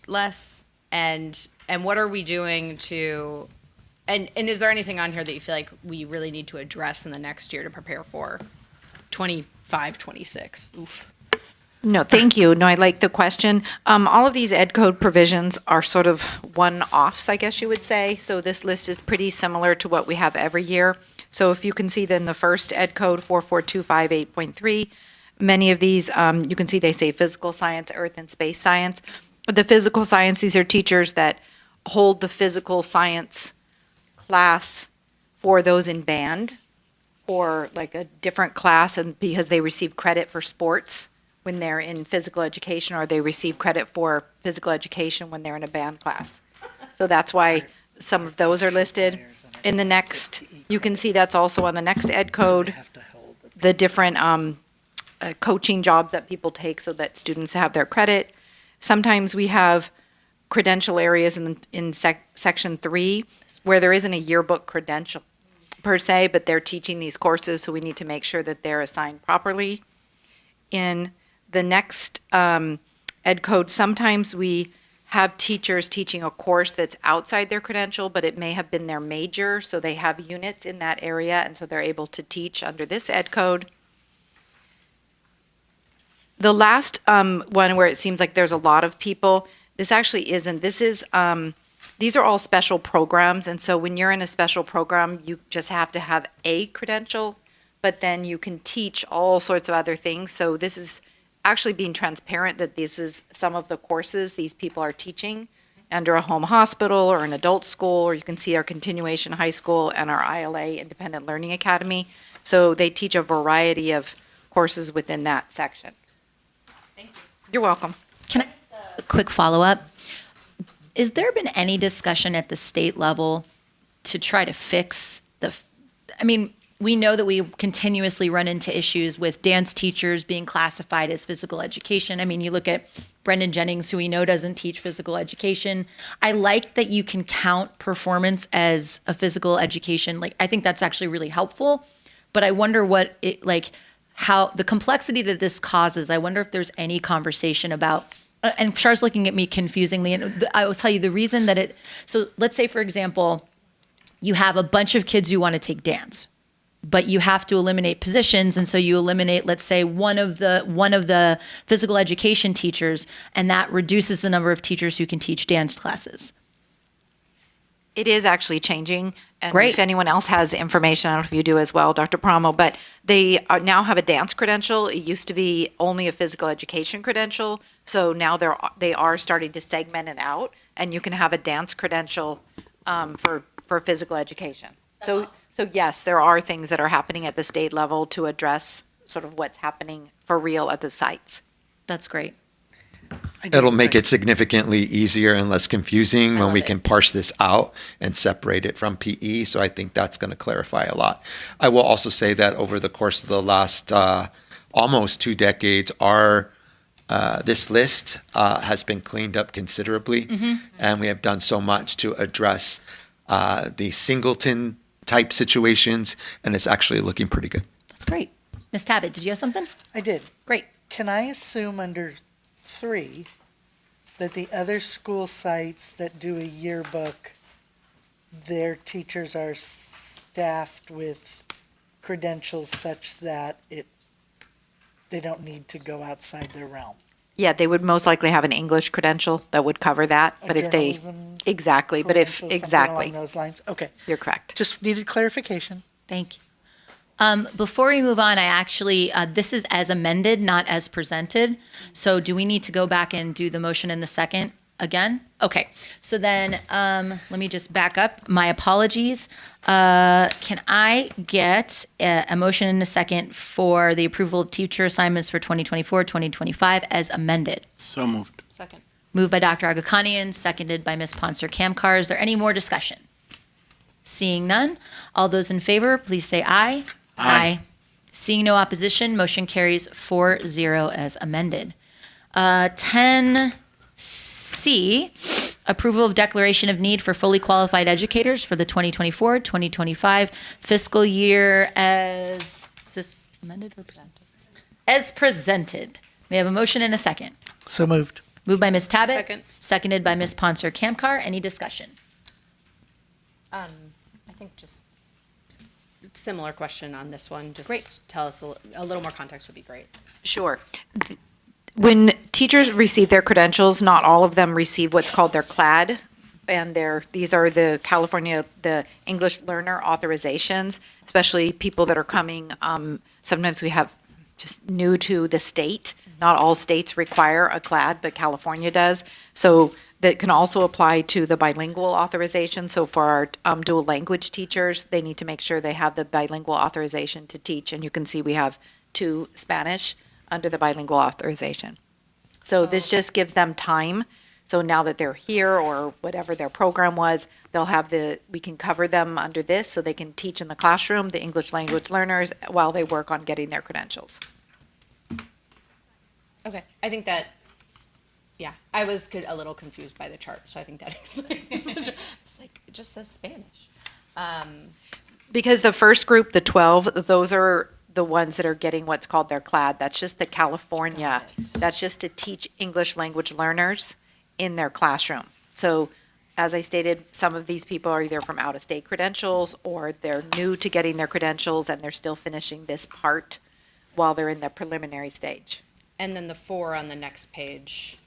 less? And what are we doing to, and is there anything on here that you feel like we really need to address in the next year to prepare for 25, 26? Oof. No, thank you. No, I like the question. All of these ed code provisions are sort of one-offs, I guess you would say. So this list is pretty similar to what we have every year. So if you can see then the first ed code 44258.3, many of these, you can see they say physical science, earth and space science. The physical science, these are teachers that hold the physical science class for those in band or like a different class, and because they receive credit for sports when they're in physical education, or they receive credit for physical education when they're in a band class. So that's why some of those are listed. In the next, you can see that's also on the next ed code, the different coaching jobs that people take so that students have their credit. Sometimes we have credential areas in section 3 where there isn't a yearbook credential per se, but they're teaching these courses, so we need to make sure that they're assigned properly. In the next ed code, sometimes we have teachers teaching a course that's outside their credential, but it may have been their major, so they have units in that area, and so they're able to teach under this ed code. The last one where it seems like there's a lot of people, this actually isn't. This is, these are all special programs, and so when you're in a special program, you just have to have a credential, but then you can teach all sorts of other things. So this is actually being transparent that this is some of the courses these people are teaching under a home hospital or an adult school, or you can see our continuation high school and our ILA Independent Learning Academy. So they teach a variety of courses within that section. Thank you. You're welcome. Can I a quick follow-up? Is there been any discussion at the state level to try to fix we know that we continuously run into issues with dance teachers being classified as physical education. I mean, you look at Brendan Jennings, who we know doesn't teach physical education. I like that you can count performance as a physical education. Like, I think that's actually really helpful, but I wonder how the complexity that this causes. I wonder if there's any conversation about, and Char's looking at me confusingly, and I will tell you the reason that so let's say, for example, you have a bunch of kids who want to take dance, but you have to eliminate positions, and so you eliminate, let's say, one of the physical education teachers, and that reduces the number of teachers who can teach dance classes. It is actually changing. And Great. if anyone else has information, I don't know if you do as well, Dr. Promo, but they now have a dance credential. It used to be only a physical education credential. So now they are starting to segment it out, and you can have a dance credential for physical education. So yes, there are things that are happening at the state level to address sort of what's happening for real at the sites. That's great. It'll make it significantly easier and less confusing when we can parse this out and separate it from PE. So I think that's going to clarify a lot. I will also say that over the course of the last almost 2 decades, this list has been cleaned up considerably, and we have done so much to address the singleton type situations, and it's actually looking pretty good. That's great. Ms. Tabbitt, did you have something? I did. Great. Can I assume under 3 that the other school sites that do a yearbook, their teachers are staffed with credentials such that they don't need to go outside their realm? Yeah, they would most likely have an English credential that would cover that. A But if they, journalism exactly, but if, credential, something exactly, along those lines? Okay, you're correct. just needed clarification. Thank you. Before we move on, I actually, this is as amended, not as presented. So do we need to go back and do the motion in the second again? Okay, so then, let me just back up. My apologies. Can I get a motion and a second for the approval of teacher assignments for 2024, 2025 as amended? So moved. Second. Moved by Dr. Agakanian, seconded by Ms. Ponser Kamkar. Is there any more discussion? Seeing none, all those in favor, please say aye. Aye. Seeing no opposition, motion carries 4-0 as amended. 10C, approval of declaration of need for fully qualified educators for the 2024-2025 fiscal year as, is this amended or presented? As presented. May I have a motion and a second? So moved. Moved by Ms. Tabbitt. Second. Seconded by Ms. Ponser Kamkar. Any discussion? I think just similar question on this one. Just Great. tell us a little more context would be great. Sure. When teachers receive their credentials, not all of them receive what's called their CLAD, and these are the English learner authorizations, especially people that are coming. Sometimes we have just new to the state. Not all states require a CLAD, but California does. So that can also apply to the bilingual authorization. So for our dual language teachers, they need to make sure they have the bilingual authorization to teach. And you can see we have 2 Spanish under the bilingual authorization. So this just gives them time. So now that they're here or whatever their program was, we can cover them under this so they can teach in the classroom, the English language learners, while they work on getting their credentials. Okay, I think that, yeah, I was a little confused by the chart, so I think that explains it. It's like, it just says Spanish. Because the first group, the 12, those are the ones that are getting what's called their CLAD. That's just the California. That's just to teach English language learners in their classroom. So as I stated, some of these people are either from out-of-state credentials or they're new to getting their credentials and they're still finishing this part while they're in the preliminary stage. And then the 4 on the next page.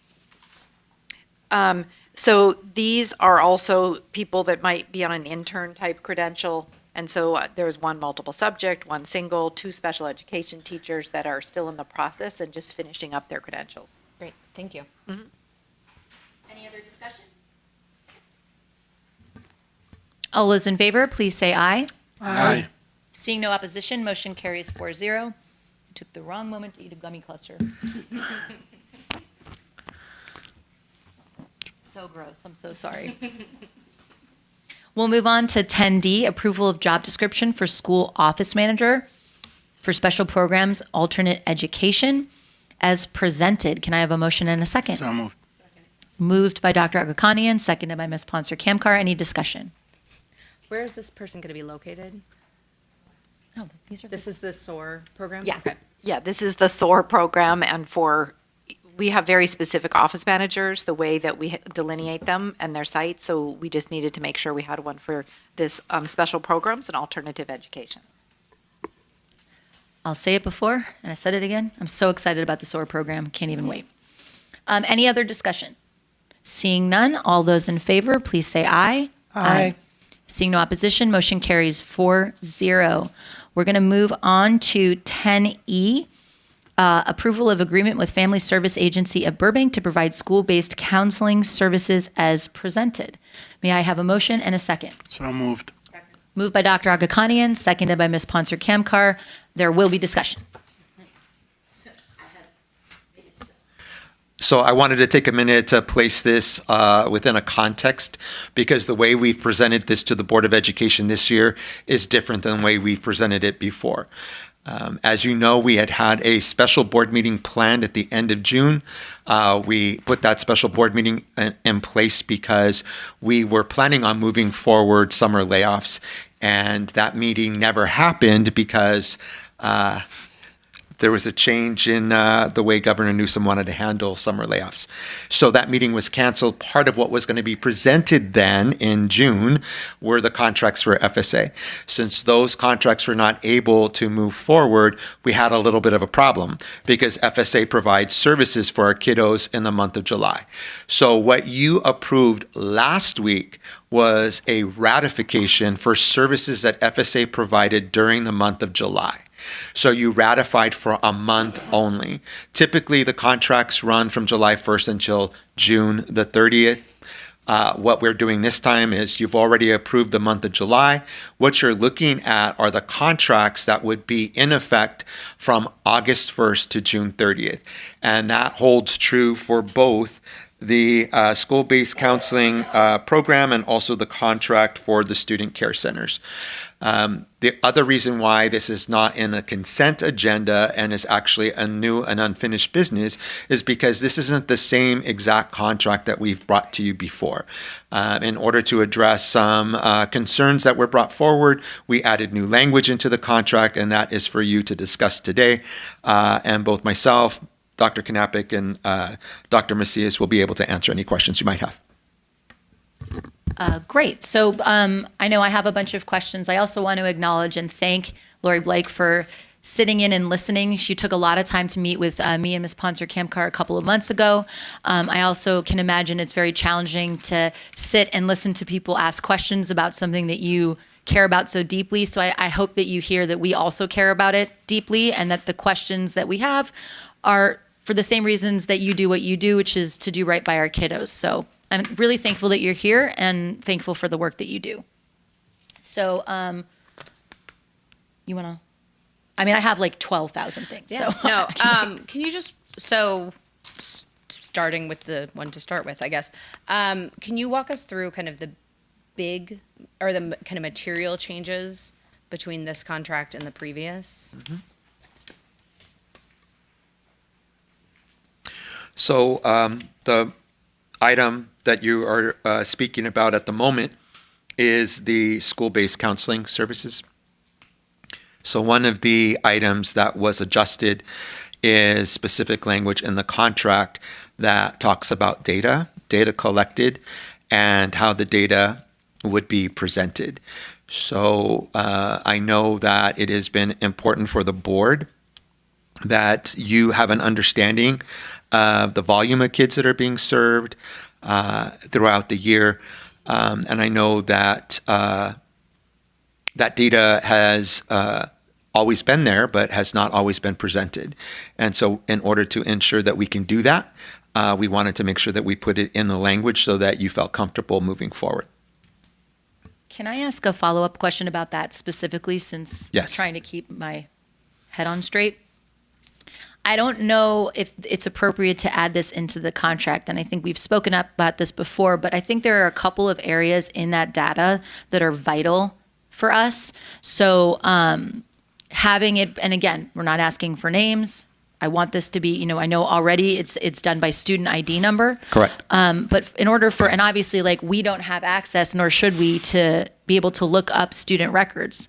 So these are also people that might be on an intern type credential. And so there's 1 multiple subject, 1 single, 2 special education teachers that are still in the process and just finishing up their credentials. Great, thank you. Any other discussion? All those in favor, please say aye. Aye. Seeing no opposition, motion carries 4-0. I took the wrong moment to eat a gummy cluster. So gross, I'm so sorry. We'll move on to 10D, approval of job description for school office manager for special programs, alternate education, as presented. Can I have a motion and a second? So moved. Moved by Dr. Agakanian, seconded by Ms. Ponser Kamkar. Any discussion? Where is this person going to be located? Oh, these are. This is the SOAR program? Yeah. Okay. Yeah, this is the SOAR program, and we have very specific office managers, the way that we delineate them and their sites, so we just needed to make sure we had one for this special programs and alternative education. I'll say it before, and I said it again. I'm so excited about the SOAR program. Can't even wait. Any other discussion? Seeing none, all those in favor, please say aye. Aye. Seeing no opposition, motion carries 4-0. We're going to move on to 10E, approval of agreement with Family Service Agency of Burbank to provide school-based counseling services as presented. May I have a motion and a second? So moved. Moved by Dr. Agakanian, seconded by Ms. Ponser Kamkar. There will be discussion. So I wanted to take a minute to place this within a context because the way we've presented this to the Board of Education this year is different than the way we've presented it before. As you know, we had a special board meeting planned at the end of June. We put that special board meeting in place because we were planning on moving forward summer layoffs, and that meeting never happened because there was a change in the way Governor Newsom wanted to handle summer layoffs. So that meeting was canceled. Part of what was going to be presented then in June were the contracts for FSA. Since those contracts were not able to move forward, we had a little bit of a problem because FSA provides services for our kiddos in the month of July. So what you approved last week was a ratification for services that FSA provided during the month of July. So you ratified for a month only. Typically, the contracts run from July 1st until June the 30th. What we're doing this time is you've already approved the month of July. What you're looking at are the contracts that would be in effect from August 1st to June 30th. And that holds true for both the school-based counseling program and also the contract for the student care centers. The other reason why this is not in a consent agenda and is actually a new and unfinished business is because this isn't the same exact contract that we've brought to you before. In order to address some concerns that were brought forward, we added new language into the contract, and that is for you to discuss today. And both myself, Dr. Knappich, and Dr. Macias will be able to answer any questions you might have. Great. So I know I have a bunch of questions. I also want to acknowledge and thank Lori Blake for sitting in and listening. She took a lot of time to meet with me and Ms. Ponser-Kamkar a couple of months ago. I also can imagine it's very challenging to sit and listen to people ask questions about something that you care about so deeply. So I hope that you hear that we also care about it deeply, and that the questions that we have are for the same reasons that you do what you do, which is to do right by our kiddos. So I'm really thankful that you're here and thankful for the work that you do. So you want to, I mean, I have like 12,000 things. Yeah. So No, can you just, starting with the one to start with, I guess, can you walk us through kind of the big, or the kind of material changes between this contract and the previous? Mm-hmm. So the item that you are speaking about at the moment is the school-based counseling services. So one of the items that was adjusted is specific language in the contract that talks about data collected, and how the data would be presented. So I know that it has been important for the board that you have an understanding of the volume of kids that are being served throughout the year. And I know that that data has always been there, but has not always been presented. And so in order to ensure that we can do that, we wanted to make sure that we put it in the language so that you felt comfortable moving forward. can I ask a follow-up question about that specifically, since Yes. I'm trying to keep my head on straight? I don't know if it's appropriate to add this into the contract, and I think we've spoken up about this before, but I think there are a couple of areas in that data that are vital for us. So having it, and again, we're not asking for names. I want this to be, I know already it's done by student ID number. Correct. But in order for, and obviously like we don't have access, nor should we, to be able to look up student records.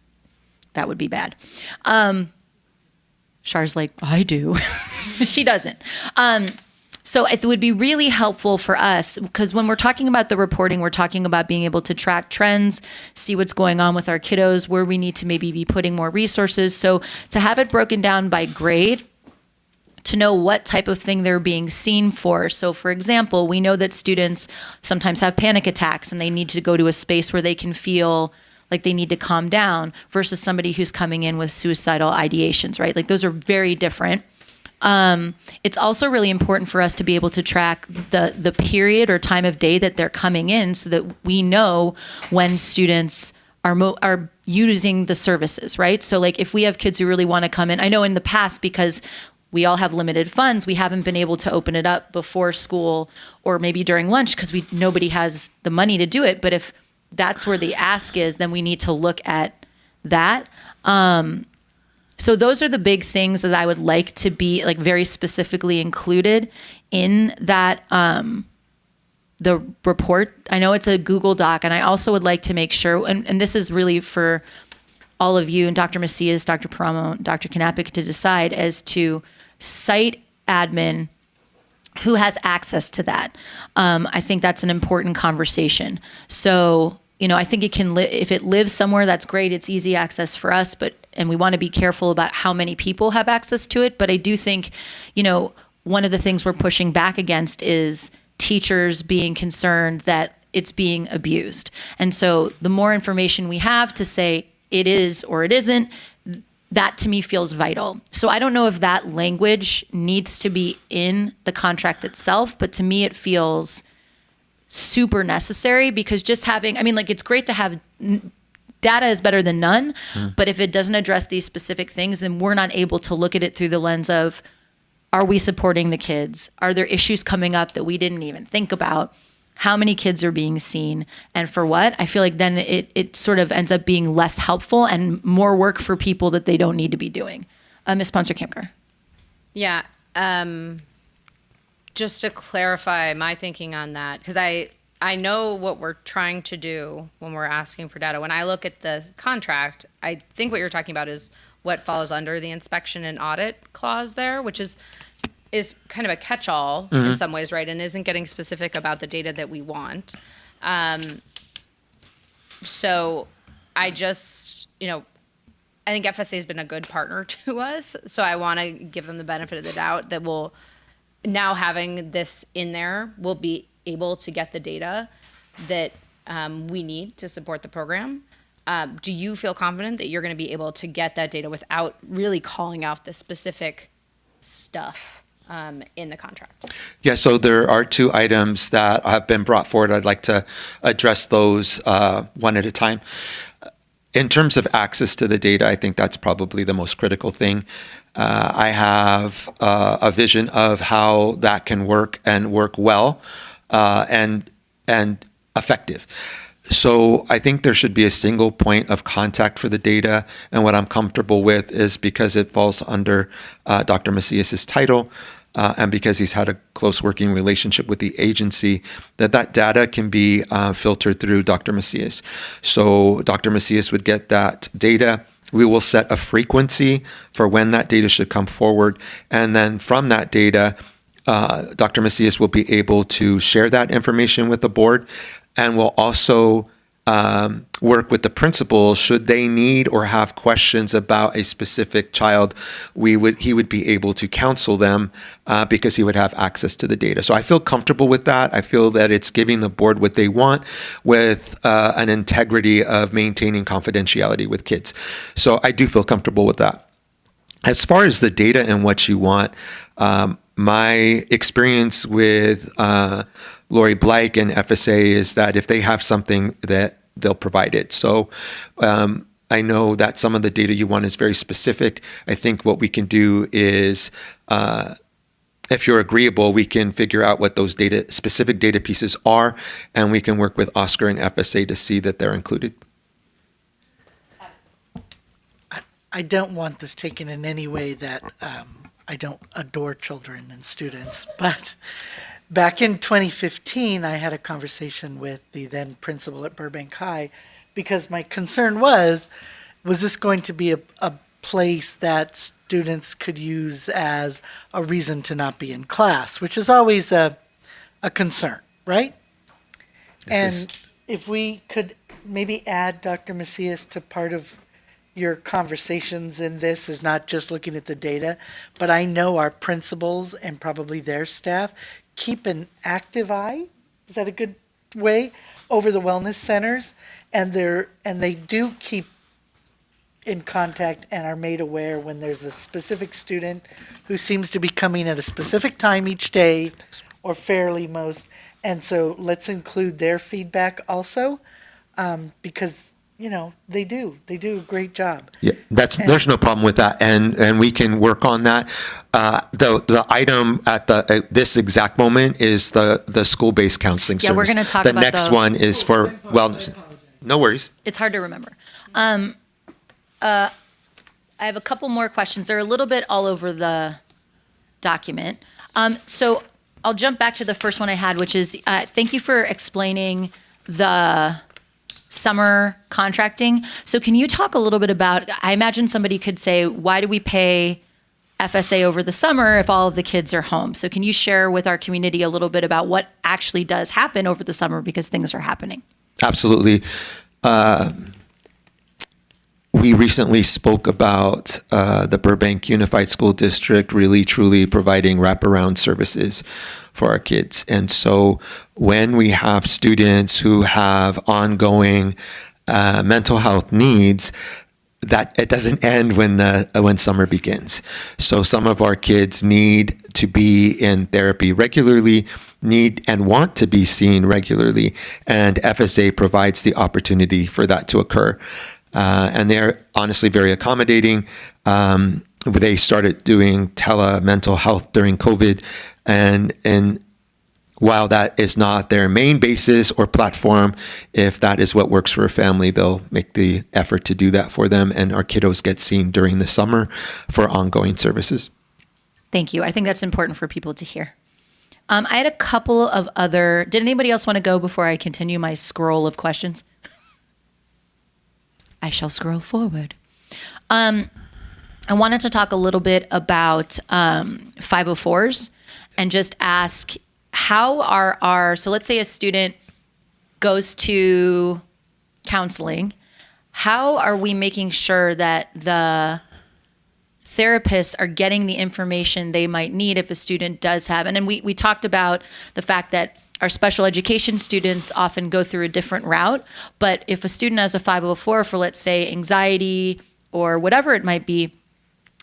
That would be bad. Char's like, I do. She doesn't. So it would be really helpful for us, because when we're talking about the reporting, we're talking about being able to track trends, see what's going on with our kiddos, where we need to maybe be putting more resources. So to have it broken down by grade, to know what type of thing they're being seen for. So for example, we know that students sometimes have panic attacks and they need to go to a space where they can feel like they need to calm down, versus somebody who's coming in with suicidal ideations, right? Like those are very different. It's also really important for us to be able to track the period or time of day that they're coming in, so that we know when students are using the services, right? So like if we have kids who really want to come in, I know in the past, because we all have limited funds, we haven't been able to open it up before school or maybe during lunch, because nobody has the money to do it. But if that's where the ask is, then we need to look at that. So those are the big things that I would like to be like very specifically included in that, the report. I know it's a Google Doc, and I also would like to make sure, and this is really for all of you and Dr. Macias, Dr. Paramo, Dr. Knappich to decide as to site admin who has access to that. I think that's an important conversation. So, I think it can if it lives somewhere, that's great. It's easy access for us, and we want to be careful about how many people have access to it. But I do think, one of the things we're pushing back against is teachers being concerned that it's being abused. And so the more information we have to say it is or it isn't, that to me feels vital. So I don't know if that language needs to be in the contract itself, but to me it feels super necessary, because just having, I mean, like, it's great to have data is better than none, but if it doesn't address these specific things, then we're not able to look at it through the lens of, are we supporting the kids? Are there issues coming up that we didn't even think about? How many kids are being seen and for what? I feel like then it sort of ends up being less helpful and more work for people that they don't need to be doing. Ms. Sponser-Kamker. Yeah. Just to clarify my thinking on that, because I know what we're trying to do when we're asking for data. When I look at the contract, I think what you're talking about is what falls under the inspection and audit clause there, which is kind of a catch-all in some ways, right? And isn't getting specific about the data that we want. So I just, I think FSA has been a good partner to us. So I want to give them the benefit of the doubt that we'll, now having this in there, we'll be able to get the data that we need to support the program. Do you feel confident that you're going to be able to get that data without really calling out the specific stuff in the contract? Yeah, so there are 2 items that have been brought forward. I'd like to address those one at a time. In terms of access to the data, I think that's probably the most critical thing. I have a vision of how that can work and work well and effective. So I think there should be a single point of contact for the data, and what I'm comfortable with is, because it falls under Dr. Macias's title, and because he's had a close working relationship with the agency, that data can be filtered through Dr. Macias. So Dr. Macias would get that data. We will set a frequency for when that data should come forward, and then from that data, Dr. Macias will be able to share that information with the board, and will also work with the principals should they need or have questions about a specific child. He would be able to counsel them because he would have access to the data. So I feel comfortable with that. I feel that it's giving the board what they want with an integrity of maintaining confidentiality with kids. So I do feel comfortable with that. As far as the data and what you want, my experience with Lori Blake and FSA is that if they have something, that they'll provide it. So I know that some of the data you want is very specific. I think what we can do is, if you're agreeable, we can figure out what those specific data pieces are, and we can work with Oscar and FSA to see that they're included. I don't want this taken in any way that I don't adore children and students, but back in 2015, I had a conversation with the then principal at Burbank High, because my concern was this going to be a place that students could use as a reason to not be in class, which is always a concern, right? And if we could maybe add Dr. Macias to part of your conversations in this, is not just looking at the data, but I know our principals and probably their staff keep an active eye, is that a good way, over the wellness centers, and they do keep in contact and are made aware when there's a specific student who seems to be coming at a specific time each day, or fairly most, and so let's include their feedback also, because they do a great job. Yeah, there's no problem with that, and we can work on that. The item at this exact moment is the school-based counseling service. Yeah, we're going to talk the about next one is for wellness. No worries. It's hard to remember. I have a couple more questions. They're a little bit all over the document. So I'll jump back to the first one I had, which is thank you for explaining the summer contracting. So can you talk a little bit about, I imagine somebody could say, why do we pay FSA over the summer if all of the kids are home? So can you share with our community a little bit about what actually does happen over the summer, because things are happening? Absolutely. We recently spoke about the Burbank Unified School District really truly providing wraparound services for our kids. And so when we have students who have ongoing mental health needs, that it doesn't end when summer begins. So some of our kids need to be in therapy regularly, need and want to be seen regularly, and FSA provides the opportunity for that to occur. And they're honestly very accommodating. They started doing tele-mental health during COVID, and while that is not their main basis or platform, if that is what works for a family, they'll make the effort to do that for them, and our kiddos get seen during the summer for ongoing services. Thank you. I think that's important for people to hear. I had a couple of other. Did anybody else want to go before I continue my scroll of questions? I shall scroll forward. I wanted to talk a little bit about 504s and just ask, how are our, so let's say a student goes to counseling, how are we making sure that the therapists are getting the information they might need if a student does have, and then we talked about the fact that our special education students often go through a different route, but if a student has a 504 for, let's say, anxiety or whatever it might be,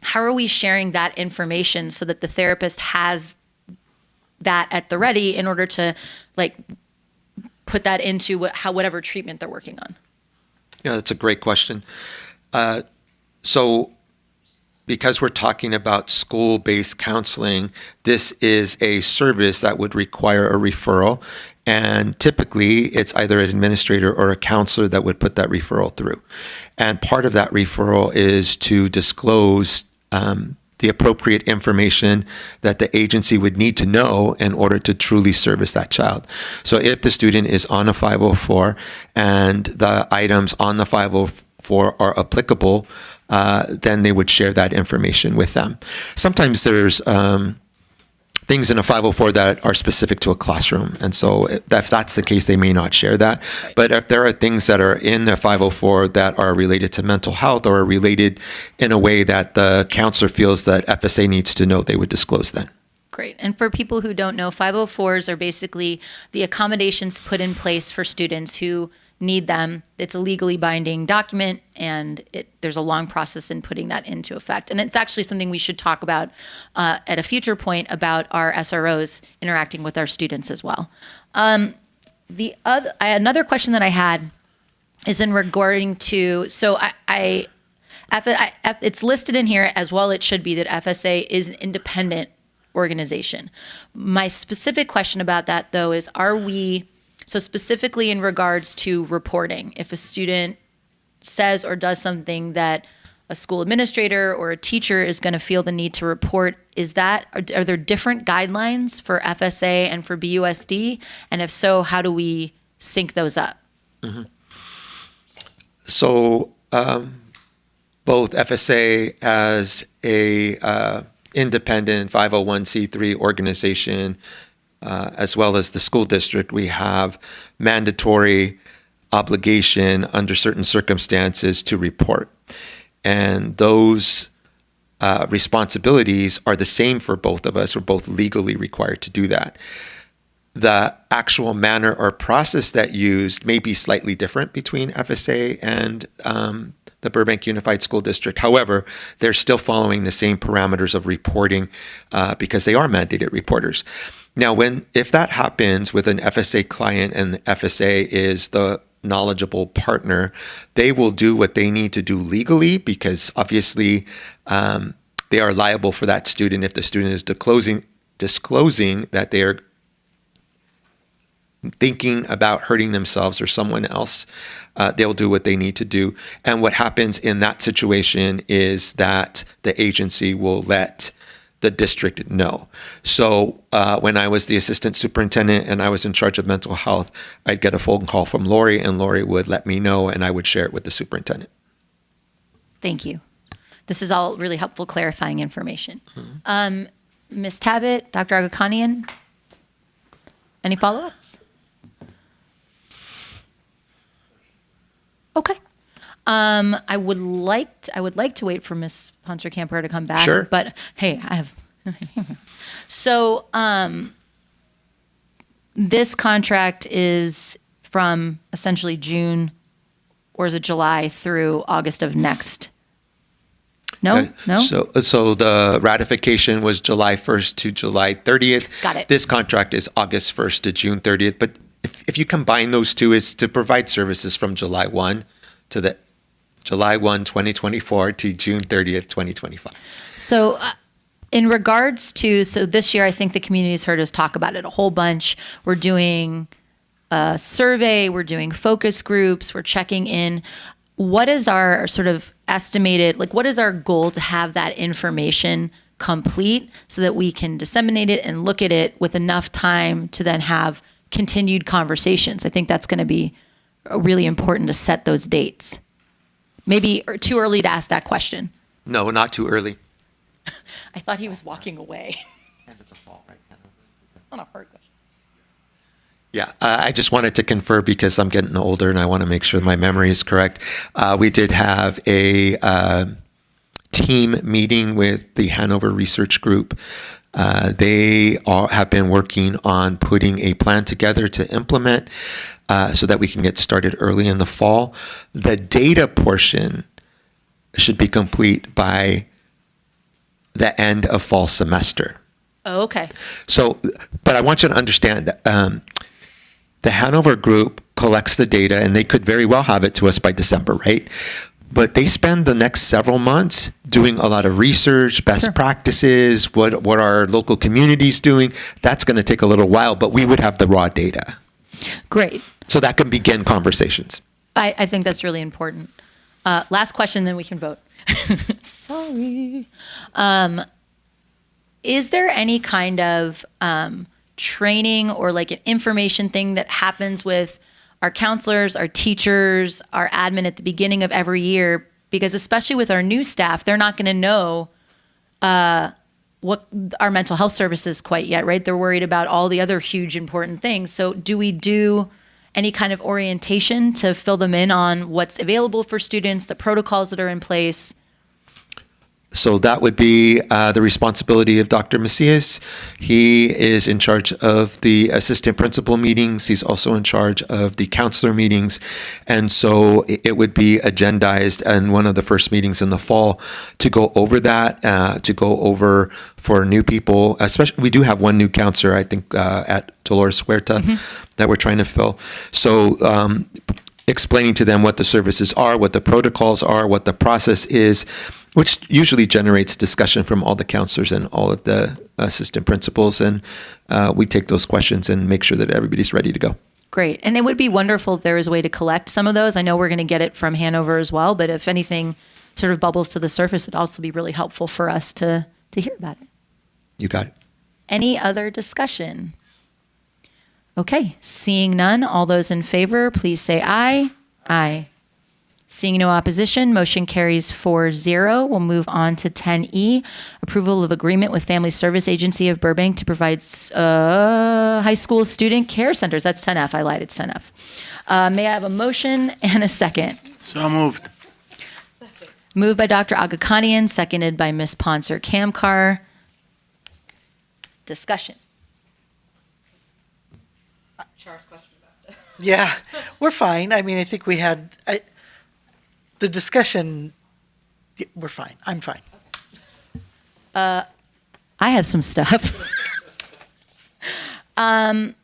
how are we sharing that information so that the therapist has that at the ready in order to like put that into whatever treatment they're working on? Yeah, that's a great question. So because we're talking about school-based counseling, this is a service that would require a referral. And typically, it's either an administrator or a counselor that would put that referral through. And part of that referral is to disclose the appropriate information that the agency would need to know in order to truly service that child. So if the student is on a 504 and the items on the 504 are applicable, then they would share that information with them. Sometimes there's things in a 504 that are specific to a classroom. And so if that's the case, they may not share that. Right. But if there are things that are in the 504 that are related to mental health or are related in a way that the counselor feels that FSA needs to know, they would disclose that. Great. And for people who don't know, 504s are basically the accommodations put in place for students who need them. It's a legally binding document, and there's a long process in putting that into effect. And it's actually something we should talk about at a future point about our SROs interacting with our students as well. Another question that I had is in regarding to, so it's listed in here as well, it should be that FSA is an independent organization. My specific question about that, though, is so specifically in regards to reporting, if a student says or does something that a school administrator or a teacher is going to feel the need to report, are there different guidelines for FSA and for BUSD? And if so, how do we sync those up? Mm-hmm. So both FSA as a independent 501c3 organization, as well as the school district, we have mandatory obligation under certain circumstances to report. And those responsibilities are the same for both of us. We're both legally required to do that. The actual manner or process that used may be slightly different between FSA and the Burbank Unified School District. However, they're still following the same parameters of reporting because they are mandated reporters. Now, if that happens with an FSA client and the FSA is the knowledgeable partner, they will do what they need to do legally because obviously they are liable for that student if the student is disclosing that they are thinking about hurting themselves or someone else. They'll do what they need to do. And what happens in that situation is that the agency will let the district know. So when I was the assistant superintendent and I was in charge of mental health, I'd get a phone call from Lori and Lori would let me know and I would share it with the superintendent. Thank you. This is all really helpful clarifying information. Mm-hmm. Ms. Tabbitt, Dr. Agakanian, any follow-ups? Okay. I would like to wait for Ms. Ponser-Camper to come back. Sure. But hey, I have. So this contract is from essentially June or is it July through August of next? No? No? So the ratification was July 1st to July 30th. Got it. This contract is August 1st to June 30th. But if you combine those two, it's to provide services from July 1 to the July 1, 2024 to June 30th, 2025. So in regards to, so this year, I think the community's heard us talk about it a whole bunch. We're doing a survey, we're doing focus groups, we're checking in. What is our sort of estimated, like what is our goal to have that information complete so that we can disseminate it and look at it with enough time to then have continued conversations? I think that's going to be really important to set those dates. Maybe too early to ask that question. No, not too early. I thought he was walking away. That's not a hard question. Yeah, I just wanted to confer because I'm getting older and I want to make sure my memory is correct. We did have a team meeting with the Hanover Research Group. They have been working on putting a plan together to implement so that we can get started early in the fall. The data portion should be complete by the end of fall semester. Oh, okay. So, but I want you to understand that the Hanover group collects the data and they could very well have it to us by December, right? But they spend the next several months doing a lot of research, best practices, what are local communities doing. That's going to take a little while, but we would have the raw data. Great. So that can begin conversations. I think that's really important. Last question, then we can vote. Sorry. Is there any kind of training or like an information thing that happens with our counselors, our teachers, our admin at the beginning of every year? Because especially with our new staff, they're not going to know what our mental health services quite yet, right? They're worried about all the other huge important things. So do we do any kind of orientation to fill them in on what's available for students, the protocols that are in place? So that would be the responsibility of Dr. Macias. He is in charge of the assistant principal meetings. He's also in charge of the counselor meetings. And so it would be agendized in one of the first meetings in the fall to go over that, to go over for new people, especially we do have one new counselor, I think, at Dolores Huerta that we're trying to fill. So explaining to them what the services are, what the protocols are, what the process is, which usually generates discussion from all the counselors and all of the assistant principals. And we take those questions and make sure that everybody's ready to go. Great. And it would be wonderful if there was a way to collect some of those. I know we're going to get it from Hanover as well, but if anything sort of bubbles to the surface, it'd also be really helpful for us to hear about it. You got it. Any other discussion? Okay, seeing none, all those in favor, please say aye. Aye. Seeing no opposition, motion carries 4-0. We'll move on to 10E, approval of agreement with Family Service Agency of Burbank to provide high school student care centers. That's 10F. I lied. It's 10F. May I have a motion and a second? So moved. Moved by Dr. Agakanian, seconded by Ms. Ponser-Kamkar. Discussion. Yeah, we're fine. I mean, I think we had the discussion. We're fine. I'm fine. I have some stuff. I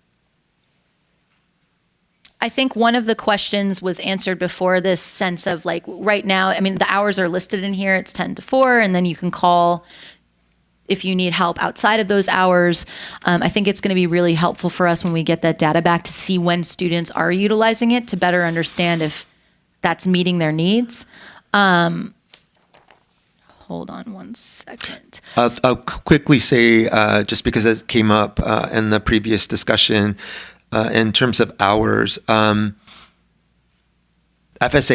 think one of the questions was answered before, this sense of like right now, I mean, the hours are listed in here. It's 10 to 4, and then you can call if you need help outside of those hours. I think it's going to be really helpful for us when we get that data back to see when students are utilizing it to better understand if that's meeting their needs. Hold on one second. I'll quickly say, just because it came up in the previous discussion, in terms of hours, FSA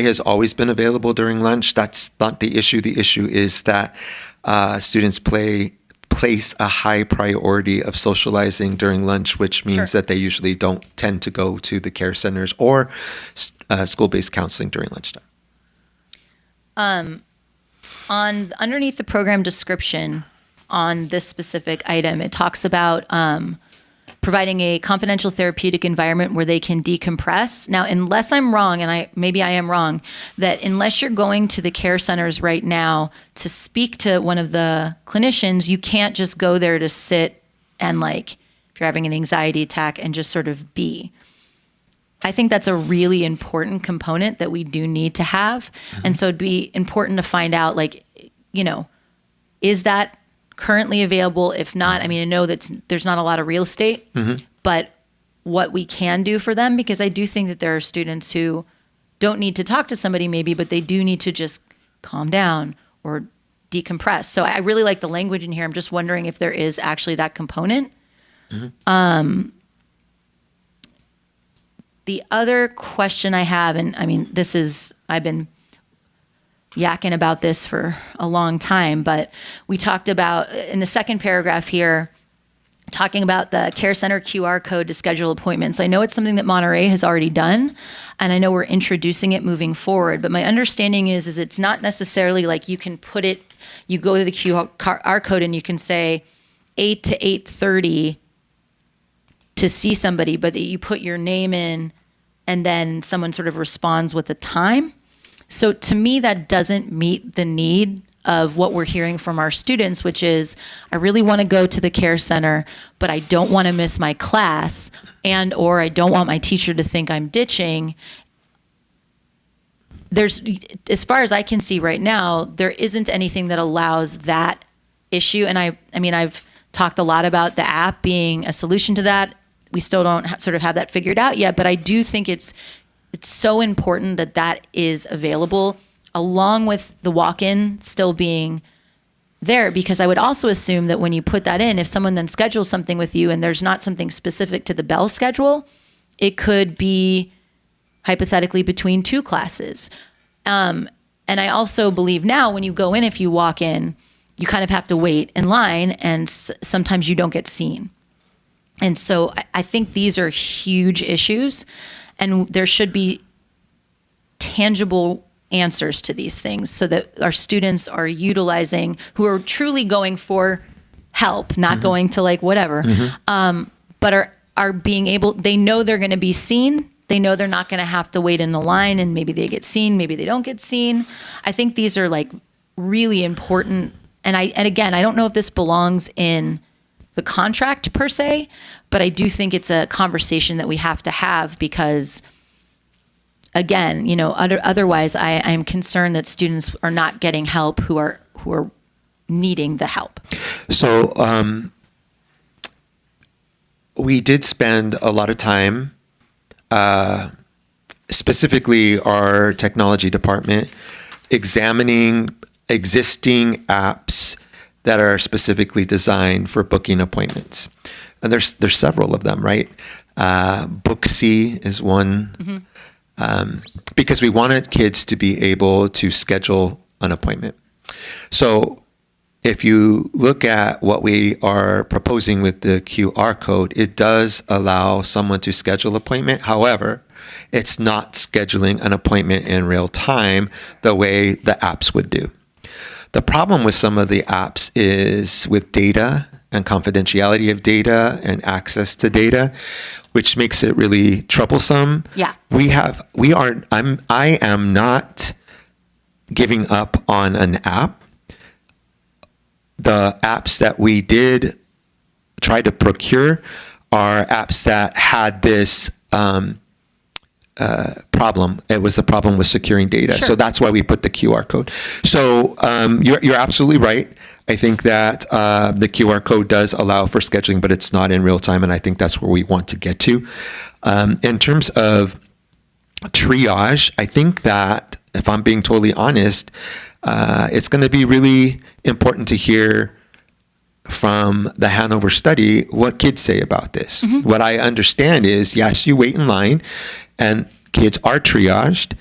has always been available during lunch. That's not the issue. The issue is that students place a high priority of socializing during lunch, which means that they usually don't tend to go to the care centers or school-based counseling during lunchtime. Underneath the program description on this specific item, it talks about providing a confidential therapeutic environment where they can decompress. Now, unless I'm wrong, and maybe I am wrong, that unless you're going to the care centers right now to speak to one of the clinicians, you can't just go there to sit and like, if you're having an anxiety attack and just sort of be. I think that's a really important component that we do need to have. And so it'd be important to find out, like, you know, is that currently available? If not, I mean, I know that there's not a lot of real estate, but what we can do for them, because I do think that there are students who don't need to talk to somebody maybe, but they do need to just calm down or decompress. So I really like the language in here. I'm just wondering if there is actually that component. The other question I have, and I mean, I've been yakking about this for a long time, but we talked about in the second paragraph here, talking about the care center QR code to schedule appointments. I know it's something that Monterey has already done, and I know we're introducing it moving forward, but my understanding is it's not necessarily like you can put it, you go to the QR code and you can say 8 to 8:30 to see somebody, but that you put your name in and then someone sort of responds with a time. So to me, that doesn't meet the need of what we're hearing from our students, which is, I really want to go to the care center, but I don't want to miss my class, and or I don't want my teacher to think I'm ditching. There's, as far as I can see right now, there isn't anything that allows that issue. And I mean, I've talked a lot about the app being a solution to that. We still don't sort of have that figured out yet, but I do think it's so important that that is available, along with the walk-in still being there, because I would also assume that when you put that in, if someone then schedules something with you and there's not something specific to the bell schedule, it could be hypothetically between two classes. And I also believe now when you go in, if you walk in, you kind of have to wait in line, and sometimes you don't get seen. And so I think these are huge issues, and there should be tangible answers to these things so that our students are utilizing, who are truly going for help, not going to like whatever, but are being able, they know they're going to be seen. They know they're not going to have to wait in the line, and maybe they get seen, maybe they don't get seen. I think these are like really important. And again, I don't know if this belongs in the contract per se, but I do think it's a conversation that we have to have, because again, you know, otherwise I'm concerned that students are not getting help who are needing the help. So we did spend a lot of time, specifically our technology department, examining existing apps that are specifically designed for booking appointments. And there's several of them, right? Booksy is one, because we wanted kids to be able to schedule an appointment. So if you look at what we are proposing with the QR code, it does allow someone to schedule an appointment. However, it's not scheduling an appointment in real time the way the apps would do. The problem with some of the apps is with data and confidentiality of data and access to data, which makes it really troublesome. Yeah. I am not giving up on an app. The apps that we did try to procure are apps that had this problem. It was a problem with securing data. Sure. So that's why we put the QR code. So you're absolutely right. I think that the QR code does allow for scheduling, but it's not in real time. And I think that's where we want to get to. In terms of triage, I think that, if I'm being totally honest, it's going to be really important to hear from the Hanover study what kids say about this. What I understand is, yes, you wait in line and kids are triaged.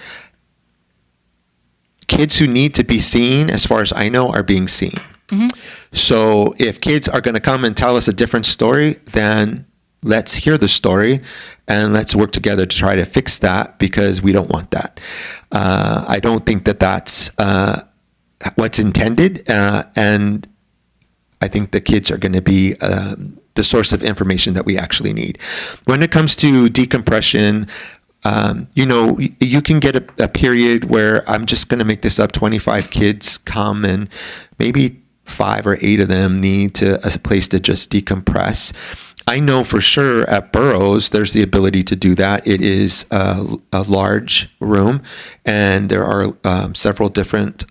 Kids who need to be seen, as far as I know, are being seen. So if kids are going to come and tell us a different story, then let's hear the story and let's work together to try to fix that, because we don't want that. I don't think that that's what's intended, and I think the kids are going to be the source of information that we actually need. When it comes to decompression, you can get a period where, I'm just going to make this up, 25 kids come and maybe 5 or 8 of them need a place to just decompress. I know for sure at Burroughs, there's the ability to do that. It is a large room, and there are several different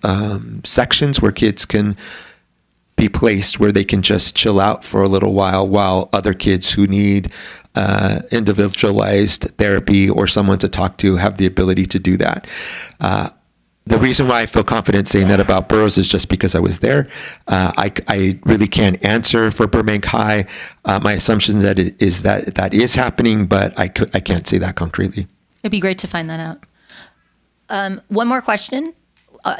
sections where kids can be placed where they can just chill out for a little while other kids who need individualized therapy or someone to talk to have the ability to do that. The reason why I feel confident saying that about Burroughs is just because I was there. I really can't answer for Burbank High. My assumption that it is that is happening, but I can't say that concretely. It'd be great to find that out. One more question,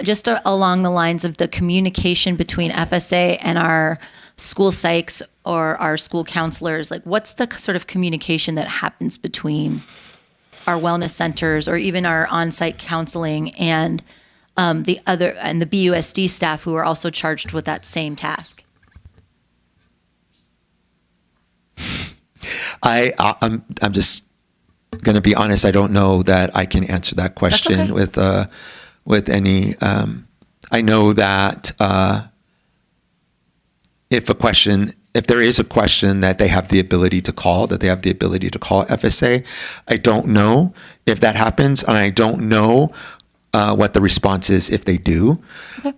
just along the lines of the communication between FSA and our school psychs or our school counselors. Like, what's the sort of communication that happens between our wellness centers or even our on-site counseling and the BUSD staff who are also charged with that same task? I'm just going to be honest. I don't know that I can answer that question with any. I know that if there is a question that they have the ability to call, FSA. I don't know if that happens, and I don't know what the response is if they do. Okay.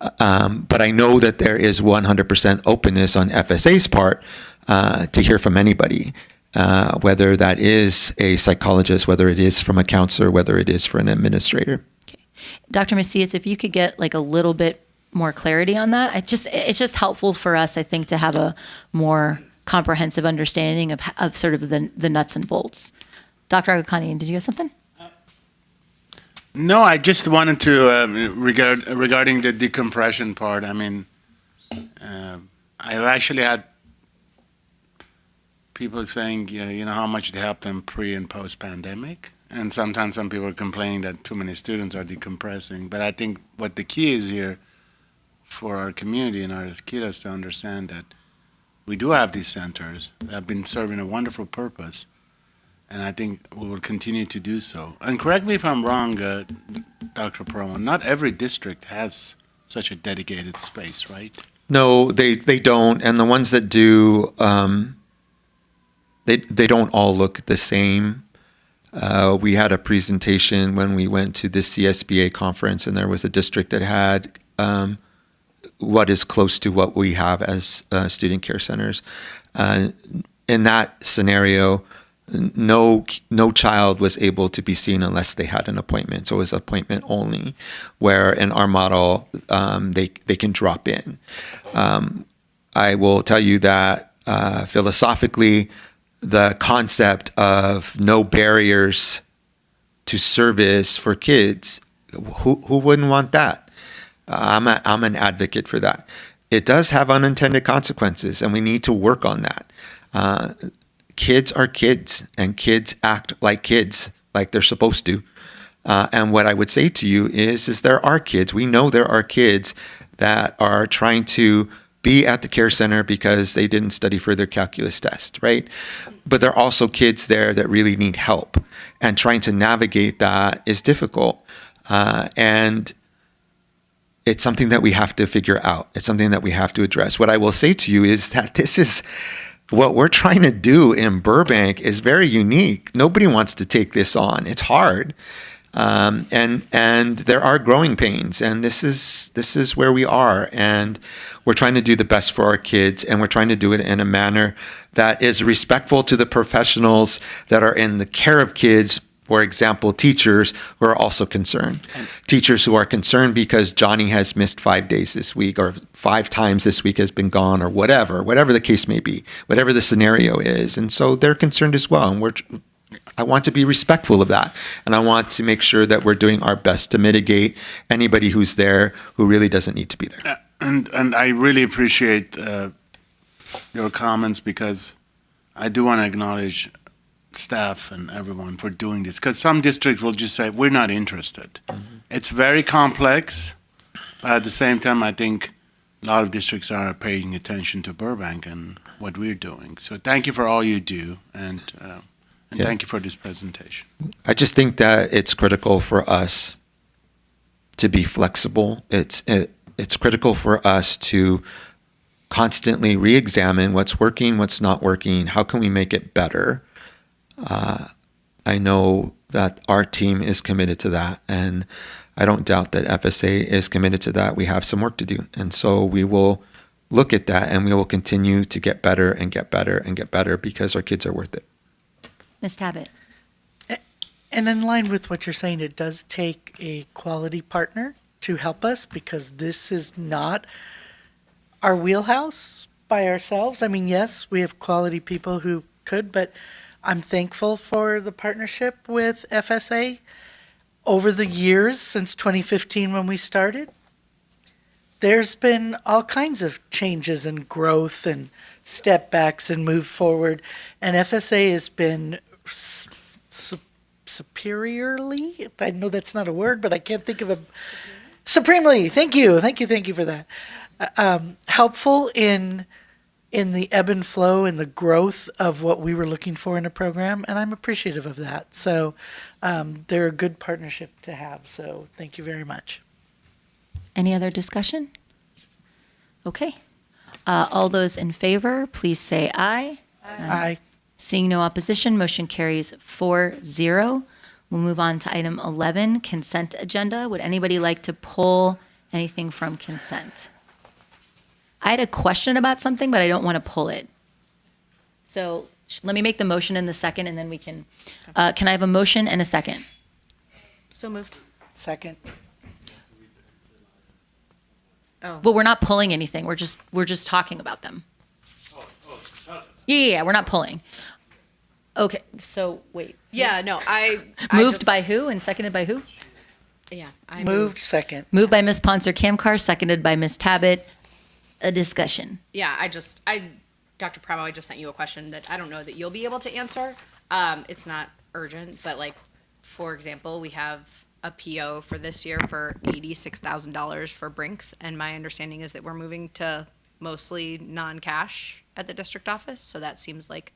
But I know that there is 100% openness on FSA's part to hear from anybody, whether that is a psychologist, whether it is from a counselor, whether it is for an administrator. Okay. Dr. Macias, if you could get like a little bit more clarity on that. It's just helpful for us, I think, to have a more comprehensive understanding of sort of the nuts and bolts. Dr. Agakanian, did you have something? No, I just wanted to, regarding the decompression part, I mean, I've actually had people saying, how much it helped them pre and post pandemic. And sometimes some people are complaining that too many students are decompressing. But I think what the key is here for our community and our kiddos to understand that we do have these centers that have been serving a wonderful purpose, and I think we will continue to do so. And correct me if I'm wrong, Dr. Promo, not every district has such a dedicated space, right? No, they don't, and the ones that do, they don't all look the same. We had a presentation when we went to the CSBA conference, and there was a district that had what is close to what we have as student care centers. In that scenario, no child was able to be seen unless they had an appointment. So it was appointment only, where in our model, they can drop in. I will tell you that philosophically, the concept of no barriers to service for kids, who wouldn't want that? I'm an advocate for that. It does have unintended consequences, and we need to work on that. Kids are kids, and kids act like kids, like they're supposed to. And what I would say to you is there are kids. We know there are kids that are trying to be at the care center because they didn't study for their calculus test, right? But there are also kids there that really need help, and trying to navigate that is difficult. And it's something that we have to figure out. It's something that we have to address. What I will say to you is that this is what we're trying to do in Burbank is very unique. Nobody wants to take this on. It's hard. And there are growing pains, and this is where we are, and we're trying to do the best for our kids, and we're trying to do it in a manner that is respectful to the professionals that are in the care of kids. For example, teachers who are also concerned. Teachers who are concerned because Johnny has missed 5 days this week, or 5 times this week has been gone, or whatever the case may be, whatever the scenario is. And so they're concerned as well. And I want to be respectful of that. And I want to make sure that we're doing our best to mitigate anybody who's there who really doesn't need to be there. And I really appreciate your comments, because I do want to acknowledge staff and everyone for doing this, because some districts will just say, we're not interested. Mm-hmm. It's very complex, but at the same time, I think a lot of districts are paying attention to Burbank and what we're doing. So thank you for all you do, and Yeah. thank you for this presentation. I just think that it's critical for us to be flexible. It's critical for us to constantly re-examine what's working, what's not working, how can we make it better. I know that our team is committed to that, and I don't doubt that FSA is committed to that. We have some work to do, and so we will look at that, and we will continue to get better and get better and get better because our kids are worth it. Ms. Tabbitt. And in line with what you're saying, it does take a quality partner to help us, because this is not our wheelhouse by ourselves. I mean, yes, we have quality people who could, but I'm thankful for the partnership with FSA over the years since 2015 when we started. There's been all kinds of changes and growth and step backs and move forward, and FSA has been superiorly, I know that's not a word, but I can't think of a, supremely, thank you for that, helpful in the ebb and flow and the growth of what we were looking for in a program, and I'm appreciative of that. So they're a good partnership to have, so thank you very much. Any other discussion? Okay. All those in favor, please say aye. Aye. Seeing no opposition, motion carries 4-0. We'll move on to item 11, consent agenda. Would anybody like to pull anything from consent? I had a question about something, but I don't want to pull it. So let me make the motion in the second, and then we can I have a motion and a second? So moved. Second. But we're not pulling anything. We're just talking about them. Yeah, we're not pulling. Okay, so wait. Yeah, no, I Moved just- by who and seconded by who? Yeah, I Moved second. Moved by Ms. Ponser Kamkar, seconded by Ms. Tabbitt. A discussion. Yeah, Dr. Pramo, I just sent you a question that I don't know that you'll be able to answer. It's not urgent, but like, for example, we have a PO for this year for $86,000 for Brinks, and my understanding is that we're moving to mostly non-cash at the district office, so that seems like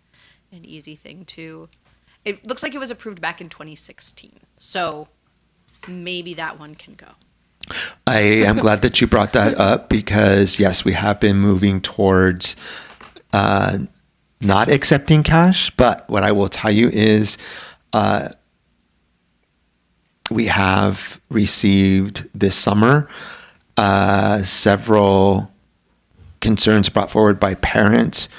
an easy thing to, it looks like it was approved back in 2016, so maybe that one can go. I am glad that you brought that up because, yes, we have been moving towards not accepting cash. But what I will tell you is we have received this summer several concerns brought forward by parents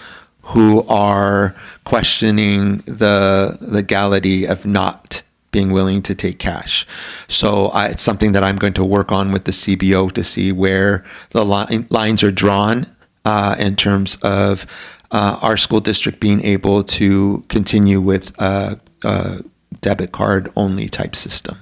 who are questioning the legality of not being willing to take cash. So it's something that I'm going to work on with the CBO to see where the lines are drawn in terms of our school district being able to continue with a debit card only type system.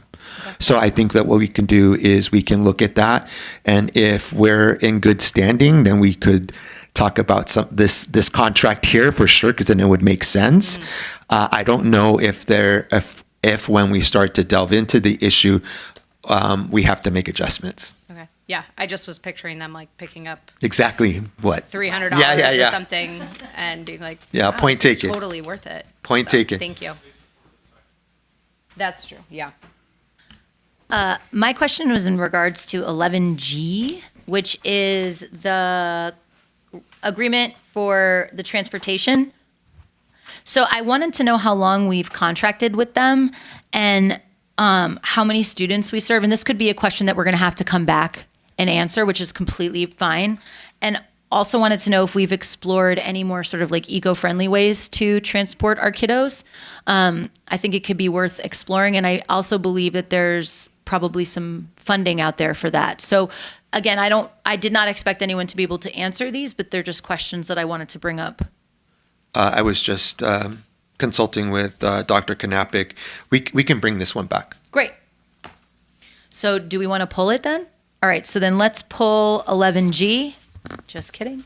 So I think that what we can do is we can look at that, and if we're in good standing, then we could talk about this contract here for sure, because then it would make sense. I don't know if when we start to delve into the issue, we have to make adjustments. Okay. Yeah, I just was picturing them like picking up Exactly what? $300 Yeah. or something and being like, Yeah, wow, point this is taken. Totally worth it. Point So, taken. Thank you. That's true. Yeah. My question was in regards to 11G, which is the agreement for the transportation. So I wanted to know how long we've contracted with them and how many students we serve. And this could be a question that we're going to have to come back and answer, which is completely fine. And also wanted to know if we've explored any more sort of like eco-friendly ways to transport our kiddos. I think it could be worth exploring. And I also believe that there's probably some funding out there for that. So again, I did not expect anyone to be able to answer these, but they're just questions that I wanted to bring up. I was just consulting with Dr. Knappich. We can bring this one back. Great. So do we want to pull it then? All right, so then let's pull 11G. Just kidding.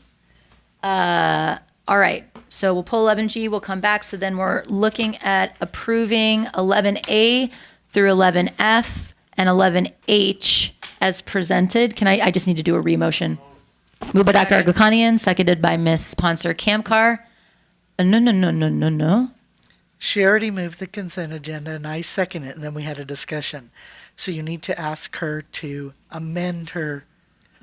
All right, so we'll pull 11G, we'll come back. So then we're looking at approving 11A through 11F and 11H as presented. I just need to do a re-motion. Moved by Dr. Agakanian, seconded by Ms. Ponser Kamkar. No. She already moved the consent agenda, and I second it, and then we had a discussion. So you need to ask her to amend her.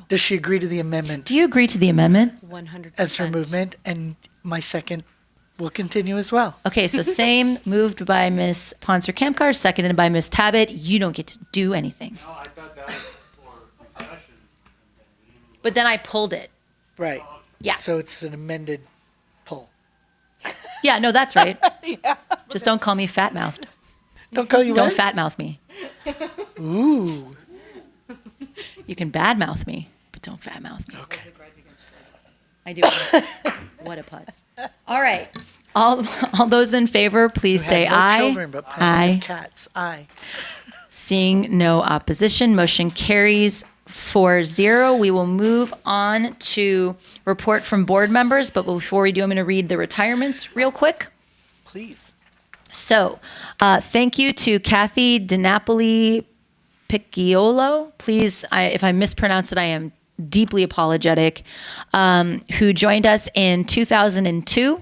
Does she agree to the amendment Do you agree to the amendment? 100%. as her movement? And my second will continue as well. Okay, so same, moved by Ms. Ponser Kamkar, seconded by Ms. Tabbitt. You don't get to do anything. No, I thought that was for discussion. But then I pulled it. Right. Yeah. So it's an amended poll. Yeah, no, that's right. Just don't call me fat-mouthed. Don't call you Don't what? fat-mouth me. Ooh. You can bad-mouth me, but don't fat-mouth me. Okay. I do. What a putz. All right. All those in favor, please You say had no aye. children, but plenty Aye. of cats. Aye. Seeing no opposition, motion carries 4-0. We will move on to report from board members, but before we do, I'm going to read the retirements real quick. Please. So, thank you to Kathy DiNapoli Picciolo. Please, if I mispronounce it, I am deeply apologetic, who joined us in 2002.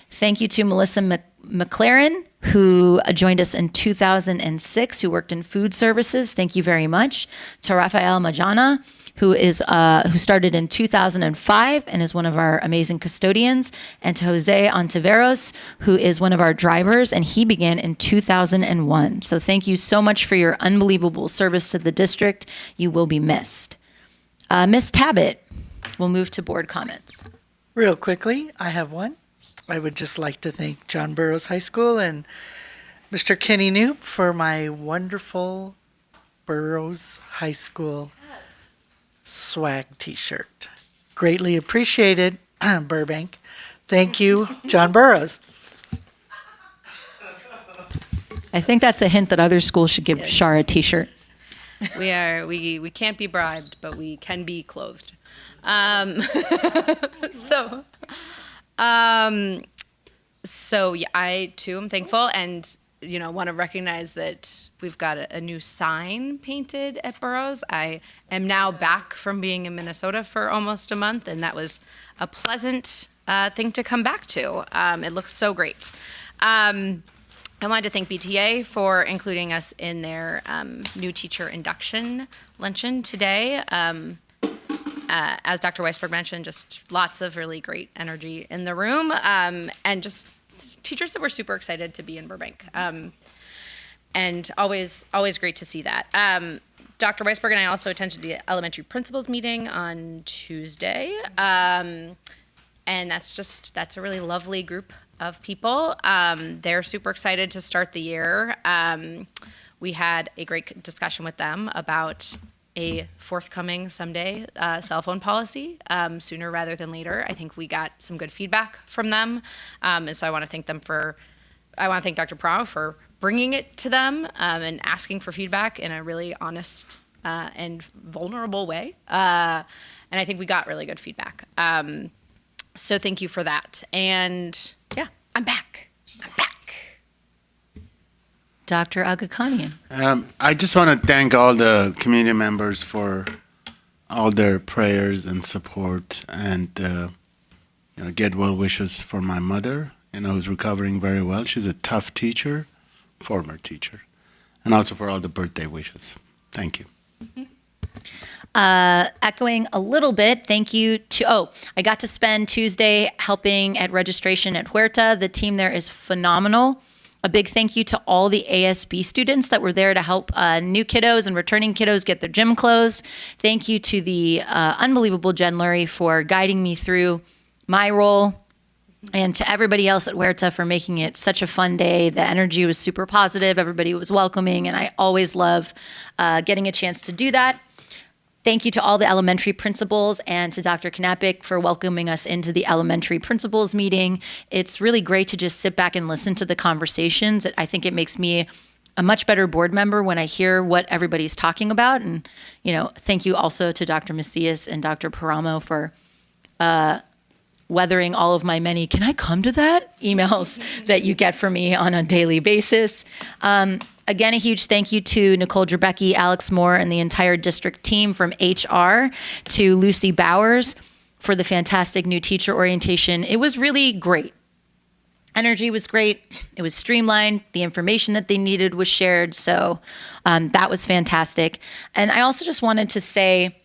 Thank you to Melissa McLaren, who joined us in 2006, who worked in food services. Thank you very much. To Rafael Majana, who started in 2005 and is one of our amazing custodians, and to Jose Ontiveros, who is one of our drivers, and he began in 2001. So thank you so much for your unbelievable service to the district. You will be missed. Ms. Tabbitt, we'll move to board comments. Real quickly, I have one. I would just like to thank John Burroughs High School and Mr. Kenny Knoop for my wonderful Burroughs High School swag t-shirt. Greatly appreciated, Burbank. Thank you, John Burroughs. I think that's a hint that other schools should give Shara a t-shirt. We can't be bribed, but we can be clothed. So yeah, I too am thankful, and want to recognize that we've got a new sign painted at Burroughs. I am now back from being in Minnesota for almost a month, and that was a pleasant thing to come back to. It looks so great. I wanted to thank BTA for including us in their new teacher induction luncheon today. As Dr. Weisberg mentioned, just lots of really great energy in the room, and just teachers that were super excited to be in Burbank. And always great to see that. Dr. Weisberg and I also attended the elementary principals meeting on Tuesday. And that's a really lovely group of people. They're super excited to start the year. We had a great discussion with them about a forthcoming someday cell phone policy, sooner rather than later. I think we got some good feedback from them. And so I want to thank Dr. Prow for bringing it to them and asking for feedback in a really honest and vulnerable way. And I think we got really good feedback. So thank you for that. And yeah, I'm back. Dr. Agakanian. I just want to thank all the community members for all their prayers and support, and get well wishes for my mother, who's recovering very well. She's a tough teacher, former teacher, and also for all the birthday wishes. Thank you. Echoing a little bit, thank you to, I got to spend Tuesday helping at registration at Huerta. The team there is phenomenal. A big thank you to all the ASB students that were there to help new kiddos and returning kiddos get their gym clothes. Thank you to the unbelievable Jen Lurie for guiding me through my role, and to everybody else at Huerta for making it such a fun day. The energy was super positive. Everybody was welcoming, and I always love getting a chance to do that. Thank you to all the elementary principals and to Dr. Knapik for welcoming us into the elementary principals meeting. It's really great to just sit back and listen to the conversations. I think it makes me a much better board member when I hear what everybody's talking about. And, thank you also to Dr. Macias and Dr. Paramo for weathering all of my many, can I come to that? emails that you get from me on a daily basis. Again, a huge thank you to Nicole Drebecki, Alex Moore, and the entire district team, from HR to Lucy Bowers. for the fantastic new teacher orientation. It was really great. Energy was great. It was streamlined. The information that they needed was shared. So that was fantastic. And I also just wanted to say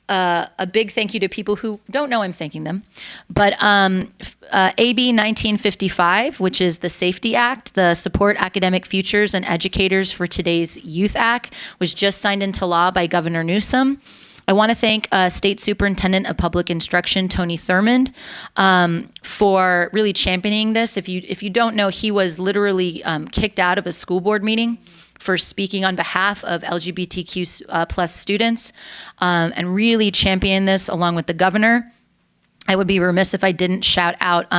a big thank you to people who don't know I'm thanking them. But AB 1955, which is the Safety Act, the Support Academic Futures and Educators for Today's Youth Act, was just signed into law by Governor Newsom. I want to thank State Superintendent of Public Instruction, Tony Thurmond, for really championing this. If you don't know, he was literally kicked out of a school board meeting for speaking on behalf of LGBTQ plus students, and really championing this along with the governor. I would be remiss if I didn't shout out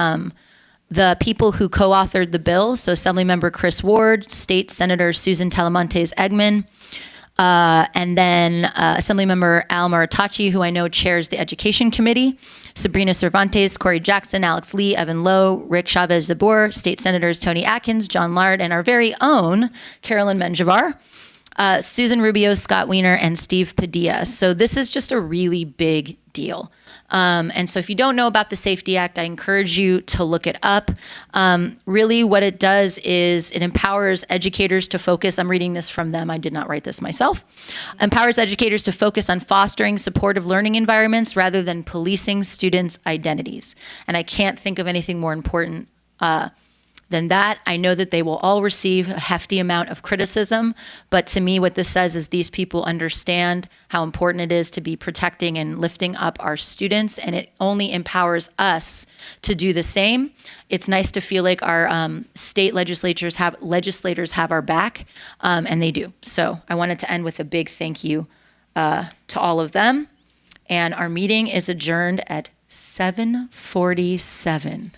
the people who co-authored the bill. So Assemblymember Chris Ward, State Senator Susan Talamontes Eggman, and then Assemblymember Al Maritachi, who I know chairs the Education Committee, Sabrina Cervantes, Corey Jackson, Alex Lee, Evan Lowe, Rick Chavez-Zabor, State Senators Tony Atkins, John Lard, and our very own Carolyn Menjivar, Susan Rubio, Scott Wiener, and Steve Padilla. So this is just a really big deal. And so if you don't know about the Safety Act, I encourage you to look it up. Really what it does is it empowers educators to focus. I'm reading this from them. I did not write this myself. Empowers educators to focus on fostering supportive learning environments rather than policing students' identities. And I can't think of anything more important than that. I know that they will all receive a hefty amount of criticism, but to me what this says is these people understand how important it is to be protecting and lifting up our students, and it only empowers us to do the same. It's nice to feel like our state legislators have our back, and they do. So I wanted to end with a big thank you to all of them, and our meeting is adjourned at 7:47.